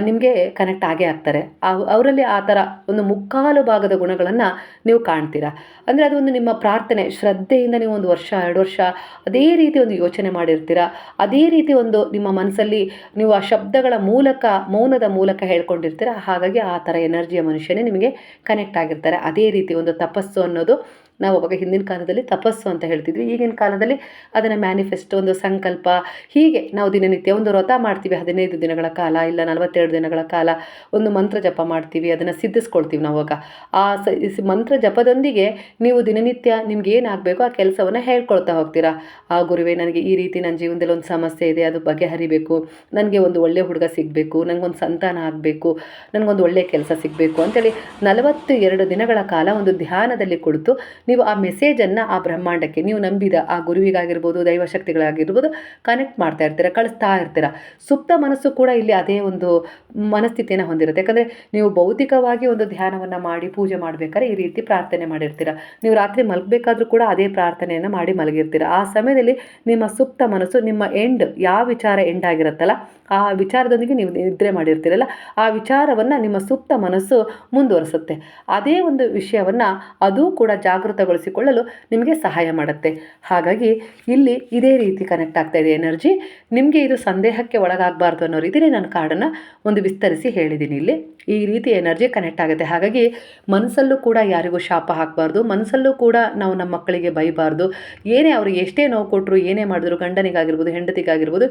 ನಿಮಗೆ ಕನೆಕ್ಟ್ ಆಗೇ ಆಗ್ತಾರೆ. ಅವರಲ್ಲಿ ಆ ಥರ ಒಂದು ಮುಕ್ಕಾಲು ಭಾಗದ ಗುಣಗಳನ್ನು ನೀವು ಕಾಣ್ತೀರಾ. ಅಂದರೆ ಅದೊಂದು ನಿಮ್ಮ ಪ್ರಾರ್ಥನೆ, ಶ್ರದ್ಧೆಯಿಂದ ನೀವು 1 ವರ್ಷ 2 ವರ್ಷ ಅದೇ ರೀತಿ ಒಂದು ಯೋಚನೆ ಮಾಡಿರ್ತೀರ. ಅದೇ ರೀತಿ ಒಂದು ನಿಮ್ಮ ಮನಸ್ಸಲ್ಲಿ ನೀವು ಆ ಶಬ್ದಗಳ ಮೂಲಕ, ಮೌನದ ಮೂಲಕ ಹೇಳ್ಕೊಂಡಿರ್ತೀರ. ಹಾಗಾಗಿ ಆ ಥರ ಎನರ್ಜಿಯ ಮನುಷ್ಯನೇ ನಿಮಗೆ ಕನೆಕ್ಟ್ ಆಗಿರ್ತಾರೆ. ಅದೇ ರೀತಿ ಒಂದು ತಪಸ್ಸು ಅನ್ನೋದು, ನಾವು ಅವಾಗ ಹಿಂದಿನ ಕಾಲದಲ್ಲಿ ತಪಸ್ಸು ಅಂತ ಹೇಳ್ತಿದ್ವಿ, ಈಗಿನ ಕಾಲದಲ್ಲಿ ಅದನ್ನು ಮ್ಯಾನಿಫೆಸ್ಟ್, ಒಂದು ಸಂಕಲ್ಪ, ಹೀಗೆ ನಾವು ದಿನನಿತ್ಯ ಒಂದು ವ್ರತ ಮಾಡ್ತೀವಿ 15 ದಿನಗಳ ಕಾಲ, ಇಲ್ಲ 42 ದಿನಗಳ ಕಾಲ ಒಂದು ಮಂತ್ರ ಜಪ ಮಾಡ್ತೀವಿ, ಅದನ್ನು ಸಿದ್ಧಿಸ್ಕೊಳ್ತೀವಿ ನಾವು. ಆವಾಗ ಆ ಮಂತ್ರ ಜಪದೊಂದಿಗೆ ನೀವು ದಿನನಿತ್ಯ ನಿಮ್ಗೆ ಏನಾಗಬೇಕು ಆ ಕೆಲಸವನ್ನು ಹೇಳ್ಕೊಳ್ತಾ ಹೋಗ್ತೀರಾ. ಆ ಗುರುವೇ, ನನಗೆ ಈ ರೀತಿ ನನ್ನ ಜೀವನದಲ್ಲಿ ಒಂದು ಸಮಸ್ಯೆ ಇದೆ, ಅದು ಬಗೆಹರಿಬೇಕು, ನನಗೆ ಒಂದು ಒಳ್ಳೆಯ ಹುಡುಗ ಸಿಗಬೇಕು, ನನಗೊಂದು ಸಂತಾನ ಆಗಬೇಕು, ನನಗೊಂದು ಒಳ್ಳೆಯ ಕೆಲಸ ಸಿಗಬೇಕು ಅಂತೇಳಿ 42 ದಿನಗಳ ಕಾಲ ಒಂದು ಧ್ಯಾನದಲ್ಲಿ ಕುಳಿತು ನೀವು ಆ ಮೆಸೇಜನ್ನು ಆ ಬ್ರಹ್ಮಾಂಡಕ್ಕೆ, ನೀವು ನಂಬಿದ ಆ ಗುರುವಿಗಾಗಿರ್ಬೋದು, ದೈವಶಕ್ತಿಗಳಾಗಿರ್ಬೋದು, ಕನೆಕ್ಟ್ ಮಾಡ್ತಾ ಇರ್ತೀರ, ಕಳಿಸ್ತಾ ಇರ್ತೀರ. ಸುಪ್ತ ಮನಸ್ಸು ಕೂಡ ಇಲ್ಲಿ ಅದೇ ಒಂದು ಮನಸ್ಥಿತಿಯನ್ನು ಹೊಂದಿರುತ್ತೆ. ಯಾಕಂದರೆ ನೀವು ಭೌತಿಕವಾಗಿ ಒಂದು ಧ್ಯಾನವನ್ನು ಮಾಡಿ ಪೂಜೆ ಮಾಡಬೇಕಾದ್ರೆ ಈ ರೀತಿ ಪ್ರಾರ್ಥನೆ ಮಾಡಿರ್ತೀರ. ನೀವು ರಾತ್ರಿ ಮಲಗಬೇಕಾದ್ರೂ ಕೂಡ ಅದೇ ಪ್ರಾರ್ಥನೆಯನ್ನು ಮಾಡಿ ಮಲಗಿರ್ತೀರ. ಆ ಸಮಯದಲ್ಲಿ ನಿಮ್ಮ ಸುಪ್ತ ಮನಸ್ಸು, ನಿಮ್ಮ ಯಾವ ವಿಚಾರ ಎಂಡ್ ಆಗಿರುತ್ತಲ್ಲ ಆ ವಿಚಾರದೊಂದಿಗೆ ನೀವು ನಿದ್ರೆ ಮಾಡಿರ್ತೀರಲ್ಲ, ಆ ವಿಚಾರವನ್ನು ನಿಮ್ಮ ಸುಪ್ತ ಮನಸ್ಸು ಮುಂದುವರಿಸುತ್ತೆ. ಅದೇ ಒಂದು ವಿಷಯವನ್ನು ಅದು ಕೂಡ ಜಾಗೃತ ಶಾಂತಗೊಳಿಸಿಕೊಳ್ಳಲು ನಿಮಗೆ ಸಹಾಯ ಮಾಡುತ್ತೆ. ಹಾಗಾಗಿ ಇಲ್ಲಿ ಇದೇ ರೀತಿ ಕನೆಕ್ಟ್ ಆಗ್ತಾ ಇದೆ ಎನರ್ಜಿ. ನಿಮಗೆ ಇದು ಸಂದೇಹಕ್ಕೆ ಒಳಗಾಗಬಾರ್ದು ಅನ್ನೋ ರೀತಿಯಲ್ಲಿ ನಾನು ಕಾರ್ಡನ್ನು ಒಂದು ವಿಸ್ತರಿಸಿ ಹೇಳಿದ್ದೀನಿ. ಇಲ್ಲಿ ಈ ರೀತಿ ಎನರ್ಜಿ ಕನೆಕ್ಟ್ ಆಗುತ್ತೆ. ಹಾಗಾಗಿ ಮನಸ್ಸಲ್ಲೂ ಕೂಡ ಯಾರಿಗೂ ಶಾಪ ಹಾಕಬಾರ್ದು, ಮನಸ್ಸಲ್ಲೂ ಕೂಡ ನಾವು ನಮ್ಮ ಮಕ್ಕಳಿಗೆ ಬೈಬಾರ್ದು. ಏನೇ ಅವ್ರಿಗೆ ಎಷ್ಟೇ ನೋವು ಕೊಟ್ಟರು, ಏನೇ ಮಾಡಿದ್ರು, ಗಂಡನಿಗಾಗಿರ್ಬೋದು ಹೆಂಡತಿಗಾಗಿರ್ಬೋದು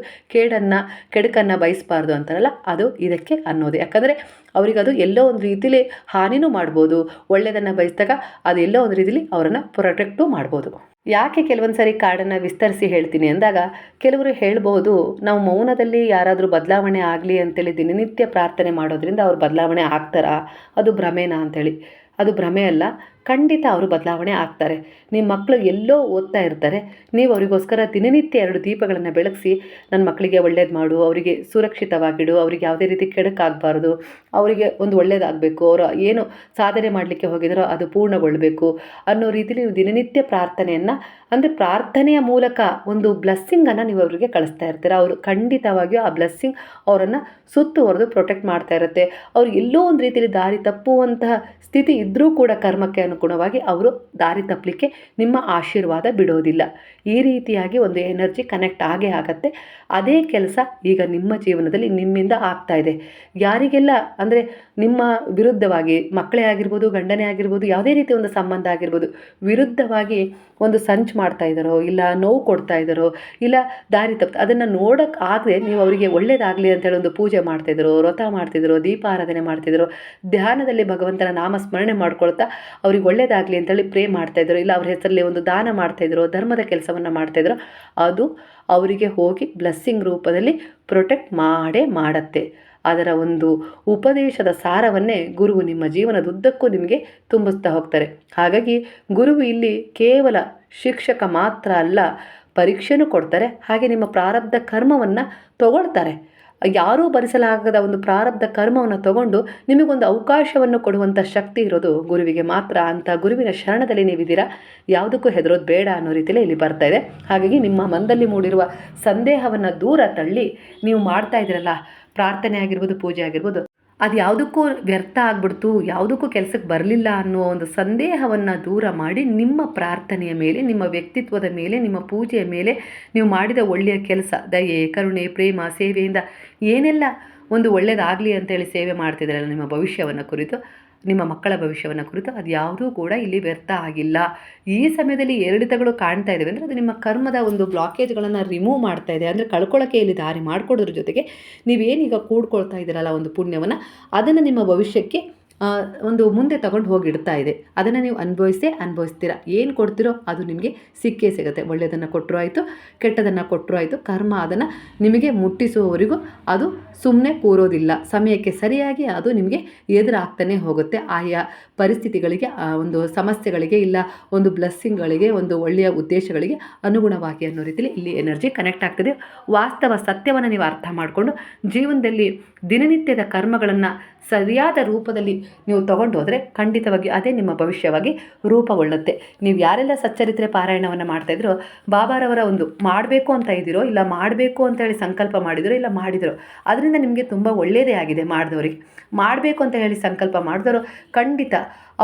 ಕೆಡುಕನ್ನು ಬಯಸಬಾರ್ದು ಅಂತಾರಲ್ಲ, ಅದು ಇದಕ್ಕೆ ಅನ್ನೋದು. ಯಾಕಂದರೆ ಅವ್ರಿಗೆ ಅದು ಎಲ್ಲೋ ಒಂದು ರೀತಿಲಿ ಹಾನಿನೂ ಮಾಡ್ಬೋದು. ಒಳ್ಳೆಯದನ್ನು ಬಯಸಿದಾಗ ಅದು ಎಲ್ಲೋ ಒಂದು ರೀತಿಲಿ ಅವರನ್ನು ಪ್ರೊಟೆಕ್ಟು ಮಾಡ್ಬೋದು. ಯಾಕೆ ಕೆಲವೊಂದು ಸಾರಿ ಕಾರ್ಡನ್ನು ವಿಸ್ತರಿಸಿ ಹೇಳ್ತೀನಿ ಅಂದಾಗ, ಕೆಲವರು ಹೇಳ್ಬೋದು ನಾವು ಮೌನದಲ್ಲಿ ಯಾರಾದರೂ ಬದಲಾವಣೆ ಆಗಲಿ ಅಂತೇಳಿ ದಿನನಿತ್ಯ ಪ್ರಾರ್ಥನೆ ಮಾಡೋದ್ರಿಂದ ಅವ್ರು ಬದಲಾವಣೆ ಆಗ್ತಾರಾ, ಅದು ಭ್ರಮೆನಾ ಅಂತೇಳಿ. ಅದು ಭ್ರಮೆ ಅಲ್ಲ, ಖಂಡಿತ ಅವರು ಬದಲಾವಣೆ ಆಗ್ತಾರೆ. ನಿಮ್ಮ ಮಕ್ಕಳು ಎಲ್ಲೋ ಓದ್ತಾ ಇರ್ತಾರೆ, ನೀವು ಅವರಿಗೋಸ್ಕರ ದಿನನಿತ್ಯ 2 ದೀಪಗಳನ್ನು ಬೆಳಗಿಸಿ ನನ್ನ ಮಕ್ಕಳಿಗೆ ಒಳ್ಳೇದು ಮಾಡು, ಅವರಿಗೆ ಸುರಕ್ಷಿತವಾಗಿಡು, ಅವರಿಗೆ ಯಾವುದೇ ರೀತಿ ಕೆಡುಕಾಗಬಾರ್ದು, ಅವರಿಗೆ ಒಂದು ಒಳ್ಳೇದಾಗಬೇಕು, ಅವರು ಏನು ಸಾಧನೆ ಮಾಡಲಿಕ್ಕೆ ಹೋಗಿದಾರೋ ಅದು ಪೂರ್ಣಗೊಳ್ಳಬೇಕು ಅನ್ನೋ ರೀತಿಯಲ್ಲಿ ನೀವು ದಿನನಿತ್ಯ ಪ್ರಾರ್ಥನೆಯನ್ನು, ಅಂದರೆ ಪ್ರಾರ್ಥನೆಯ ಮೂಲಕ ಒಂದು ಬ್ಲೆಸ್ಸಿಂಗನ್ನು ನೀವು ಅವರಿಗೆ ಕಳಿಸ್ತಾ ಇರ್ತೀರ. ಅವರು ಖಂಡಿತವಾಗಿಯೂ ಆ ಬ್ಲೆಸ್ಸಿಂಗ್ ಅವರನ್ನು ಸುತ್ತುವರೆದು ಪ್ರೊಟೆಕ್ಟ್ ಮಾಡ್ತಾ ಇರುತ್ತೆ. ಅವ್ರು ಎಲ್ಲೋ ಒಂದು ರೀತಿಯಲ್ಲಿ ದಾರಿ ತಪ್ಪುವಂತಹ ಸ್ಥಿತಿ ಇದ್ದರೂ ಕೂಡ ಕರ್ಮಕ್ಕೆ ಅನುಗುಣವಾಗಿ ಅವರು ದಾರಿ ತಪ್ಪಲಿಕ್ಕೆ ನಿಮ್ಮ ಆಶೀರ್ವಾದ ಬಿಡೋದಿಲ್ಲ. ಈ ರೀತಿಯಾಗಿ ಒಂದು ಎನರ್ಜಿ ಕನೆಕ್ಟ್ ಆಗೇ ಆಗತ್ತೆ. ಅದೇ ಕೆಲಸ ಈಗ ನಿಮ್ಮ ಜೀವನದಲ್ಲಿ ನಿಮ್ಮಿಂದ ಆಗ್ತಾ ಇದೆ. ಯಾರಿಗೆಲ್ಲ ಅಂದರೆ ನಿಮ್ಮ ವಿರುದ್ಧವಾಗಿ, ಮಕ್ಕಳೇ ಆಗಿರ್ಬೋದು, ಗಂಡನೇ ಆಗಿರ್ಬೋದು, ಯಾವುದೇ ರೀತಿ ಒಂದು ಸಂಬಂಧ ಆಗಿರ್ಬೋದು, ವಿರುದ್ಧವಾಗಿ ಒಂದು ಸಂಚು ಮಾಡ್ತಾ ಇದ್ದಾರೋ, ಇಲ್ಲ ನೋವು ಕೊಡ್ತಾ ಇದ್ದಾರೋ, ಇಲ್ಲ ದಾರಿ ತಪ್ಪು ಅದನ್ನು ನೋಡೋಕ್ಕೆ ಆಗದೆ ನೀವು ಅವರಿಗೆ ಒಳ್ಳೇದಾಗಲಿ ಅಂತೇಳಿ ಒಂದು ಪೂಜೆ ಮಾಡ್ತಾಯಿದ್ರು, ವ್ರತ ಮಾಡ್ತಿದ್ರು, ದೀಪಾರಾಧನೆ ಮಾಡ್ತಿದ್ರು, ಧ್ಯಾನದಲ್ಲಿ ಭಗವಂತನ ನಾಮಸ್ಮರಣೆ ಮಾಡ್ಕೊಳ್ತಾ ಅವ್ರಿಗೆ ಒಳ್ಳೇದಾಗಲಿ ಅಂತೇಳಿ ಪ್ರೇ ಮಾಡ್ತಾಯಿದ್ರು, ಇಲ್ಲ ಅವ್ರ ಹೆಸರಲ್ಲಿ ಒಂದು ದಾನ ಮಾಡ್ತಾಯಿದ್ರು, ಧರ್ಮದ ಕೆಲಸವನ್ನು ಮಾಡ್ತಾಯಿದ್ರು, ಅದು ಅವರಿಗೆ ಹೋಗಿ ಬ್ಲೆಸ್ಸಿಂಗ್ ರೂಪದಲ್ಲಿ ಪ್ರೊಟೆಕ್ಟ್ ಮಾಡೇ ಮಾಡತ್ತೆ. ಅದರ ಒಂದು ಉಪದೇಶದ ಸಾರವನ್ನೇ ಗುರುವು ನಿಮ್ಮ ಜೀವನದುದ್ದಕ್ಕೂ ನಿಮಗೆ ತುಂಬಿಸ್ತಾ ಹೋಗ್ತಾರೆ. ಹಾಗಾಗಿ ಗುರುವು ಇಲ್ಲಿ ಕೇವಲ ಶಿಕ್ಷಕ ಮಾತ್ರ ಅಲ್ಲ, ಪರೀಕ್ಷೆನೂ ಕೊಡ್ತಾರೆ, ಹಾಗೆ ನಿಮ್ಮ ಪ್ರಾರಬ್ಧ ಕರ್ಮವನ್ನು ತಗೊಳ್ತಾರೆ. ಯಾರೂ ಭರಿಸಲಾಗದ ಒಂದು ಪ್ರಾರಬ್ಧ ಕರ್ಮವನ್ನು ತಗೊಂಡು ನಿಮಗೊಂದು ಅವಕಾಶವನ್ನು ಕೊಡುವಂಥ ಶಕ್ತಿ ಇರೋದು ಗುರುವಿಗೆ ಮಾತ್ರ. ಅಂತ ಗುರುವಿನ ಶರಣದಲ್ಲಿ ನೀವಿದ್ದೀರಾ, ಯಾವುದಕ್ಕೂ ಹೆದರೋದು ಬೇಡ ಅನ್ನೋ ರೀತಿಯಲ್ಲಿ ಇಲ್ಲಿ ಬರ್ತಾ ಇದೆ. ಹಾಗಾಗಿ ನಿಮ್ಮ ಮನದಲ್ಲಿ ಮೂಡಿರುವ ಸಂದೇಹವನ್ನು ದೂರ ತಳ್ಳಿ ನೀವು ಮಾಡ್ತಾ ಇದ್ದೀರಲ್ಲ, ಪ್ರಾರ್ಥನೆ ಆಗಿರ್ಬೋದು, ಪೂಜೆ ಆಗಿರ್ಬೋದು, ಅದು ಯಾವುದಕ್ಕೂ ವ್ಯರ್ಥ ಆಗ್ಬಿಡ್ತು, ಯಾವುದಕ್ಕೂ ಕೆಲಸಕ್ಕೆ ಬರಲಿಲ್ಲ ಅನ್ನೋ ಒಂದು ಸಂದೇಹವನ್ನು ದೂರ ಮಾಡಿ ನಿಮ್ಮ ಪ್ರಾರ್ಥನೆಯ ಮೇಲೆ, ನಿಮ್ಮ ವ್ಯಕ್ತಿತ್ವದ ಮೇಲೆ, ನಿಮ್ಮ ಪೂಜೆಯ ಮೇಲೆ, ನೀವು ಮಾಡಿದ ಒಳ್ಳೆಯ ಕೆಲಸ, ದಯೆ, ಕರುಣೆ, ಪ್ರೇಮ, ಸೇವೆಯಿಂದ ಏನೆಲ್ಲ ಒಂದು ಒಳ್ಳೆಯದಾಗಲಿ ಅಂತೇಳಿ ಸೇವೆ ಮಾಡ್ತಿದ್ರಲ್ಲ ನಿಮ್ಮ ಭವಿಷ್ಯವನ್ನು ಕುರಿತು, ನಿಮ್ಮ ಮಕ್ಕಳ ಭವಿಷ್ಯವನ್ನು ಕುರಿತು, ಅದು ಯಾವುದೂ ಕೂಡ ಇಲ್ಲಿ ವ್ಯರ್ಥ ಆಗಿಲ್ಲ. ಈ ಸಮಯದಲ್ಲಿ ಏರಿಳಿತಗಳು ಕಾಣ್ತಾ ಇದ್ದಾವೆ ಅಂದರೆ ಅದು ನಿಮ್ಮ ಕರ್ಮದ ಒಂದು ಬ್ಲಾಕೇಜ್ಗಳನ್ನು ರಿಮೂವ್ ಮಾಡ್ತಾ ಇದೆ. ಅಂದರೆ ಕಳ್ಕೊಳ್ಳೋಕ್ಕೆ ಇಲ್ಲಿ ದಾರಿ ಮಾಡಿಕೊಡೋದ್ರ ಜೊತೆಗೆ ನೀವೇನೀಗ ಕೂಡ್ಕೊಳ್ತಾ ಇದ್ದೀರಲ್ಲ ಒಂದು ಪುಣ್ಯವನ್ನು, ಅದನ್ನು ನಿಮ್ಮ ಭವಿಷ್ಯಕ್ಕೆ ಒಂದು ಮುಂದೆ ತಗೊಂಡು ಹೋಗಿಡ್ತಾ ಇದೆ. ಅದನ್ನು ನೀವು ಅನುಭವಿಸ್ತೀರ. ಏನು ಕೊಡ್ತೀರೋ ಅದು ನಿಮಗೆ ಸಿಕ್ಕೇ ಸಿಗುತ್ತೆ. ಒಳ್ಳೆಯದನ್ನು ಕೊಟ್ಟರು ಆಯಿತು, ಕೆಟ್ಟದನ್ನು ಕೊಟ್ಟರು ಆಯಿತು, ಕರ್ಮ ಅದನ್ನು ನಿಮಗೆ ಮುಟ್ಟಿಸುವವರೆಗೂ ಅದು ಸುಮ್ಮನೆ ಕೂರೋದಿಲ್ಲ. ಸಮಯಕ್ಕೆ ಸರಿಯಾಗಿ ಅದು ನಿಮಗೆ ಎದುರಾಗ್ತಾನೆ ಹೋಗುತ್ತೆ. ಆಯಾ ಪರಿಸ್ಥಿತಿಗಳಿಗೆ, ಒಂದು ಸಮಸ್ಯೆಗಳಿಗೆ, ಇಲ್ಲ ಒಂದು ಬ್ಲೆಸ್ಸಿಂಗ್ಗಳಿಗೆ, ಒಂದು ಒಳ್ಳೆಯ ಉದ್ದೇಶಗಳಿಗೆ ಅನುಗುಣವಾಗಿ ಅನ್ನೋ ರೀತಿಯಲ್ಲಿ ಇಲ್ಲಿ ಎನರ್ಜಿ ಕನೆಕ್ಟ್ ಆಗ್ತದೆ. ವಾಸ್ತವ ಸತ್ಯವನ್ನು ನೀವು ಅರ್ಥ ಮಾಡಿಕೊಂಡು ಜೀವನದಲ್ಲಿ ದಿನನಿತ್ಯದ ಕರ್ಮಗಳನ್ನು ಸರಿಯಾದ ರೂಪದಲ್ಲಿ ನೀವು ತಗೊಂಡು ಹೋದರೆ ಖಂಡಿತವಾಗಿ ಅದೇ ನಿಮ್ಮ ಭವಿಷ್ಯವಾಗಿ ರೂಪುಗೊಳ್ಳುತ್ತೆ. ನೀವು ಯಾರೆಲ್ಲ ಸಚ್ಚರಿತ್ರೆ ಪಾರಾಯಣವನ್ನು ಮಾಡ್ತಾಯಿದ್ರೋ, ಬಾಬಾರವರ ಒಂದು ಮಾಡಬೇಕು ಅಂತ ಇದ್ದೀರೋ, ಇಲ್ಲ ಮಾಡಬೇಕು ಅಂತೇಳಿ ಸಂಕಲ್ಪ ಮಾಡಿದಿರೋ, ಇಲ್ಲ ಮಾಡಿದಿರೋ, ಅದರಿಂದ ನಿಮಗೆ ತುಂಬ ಒಳ್ಳೆಯದೇ ಆಗಿದೆ. ಮಾಡಿದವರಿಗೆ ಮಾಡಬೇಕು ಅಂತ ಹೇಳಿ ಸಂಕಲ್ಪ ಮಾಡಿದವರು ಖಂಡಿತ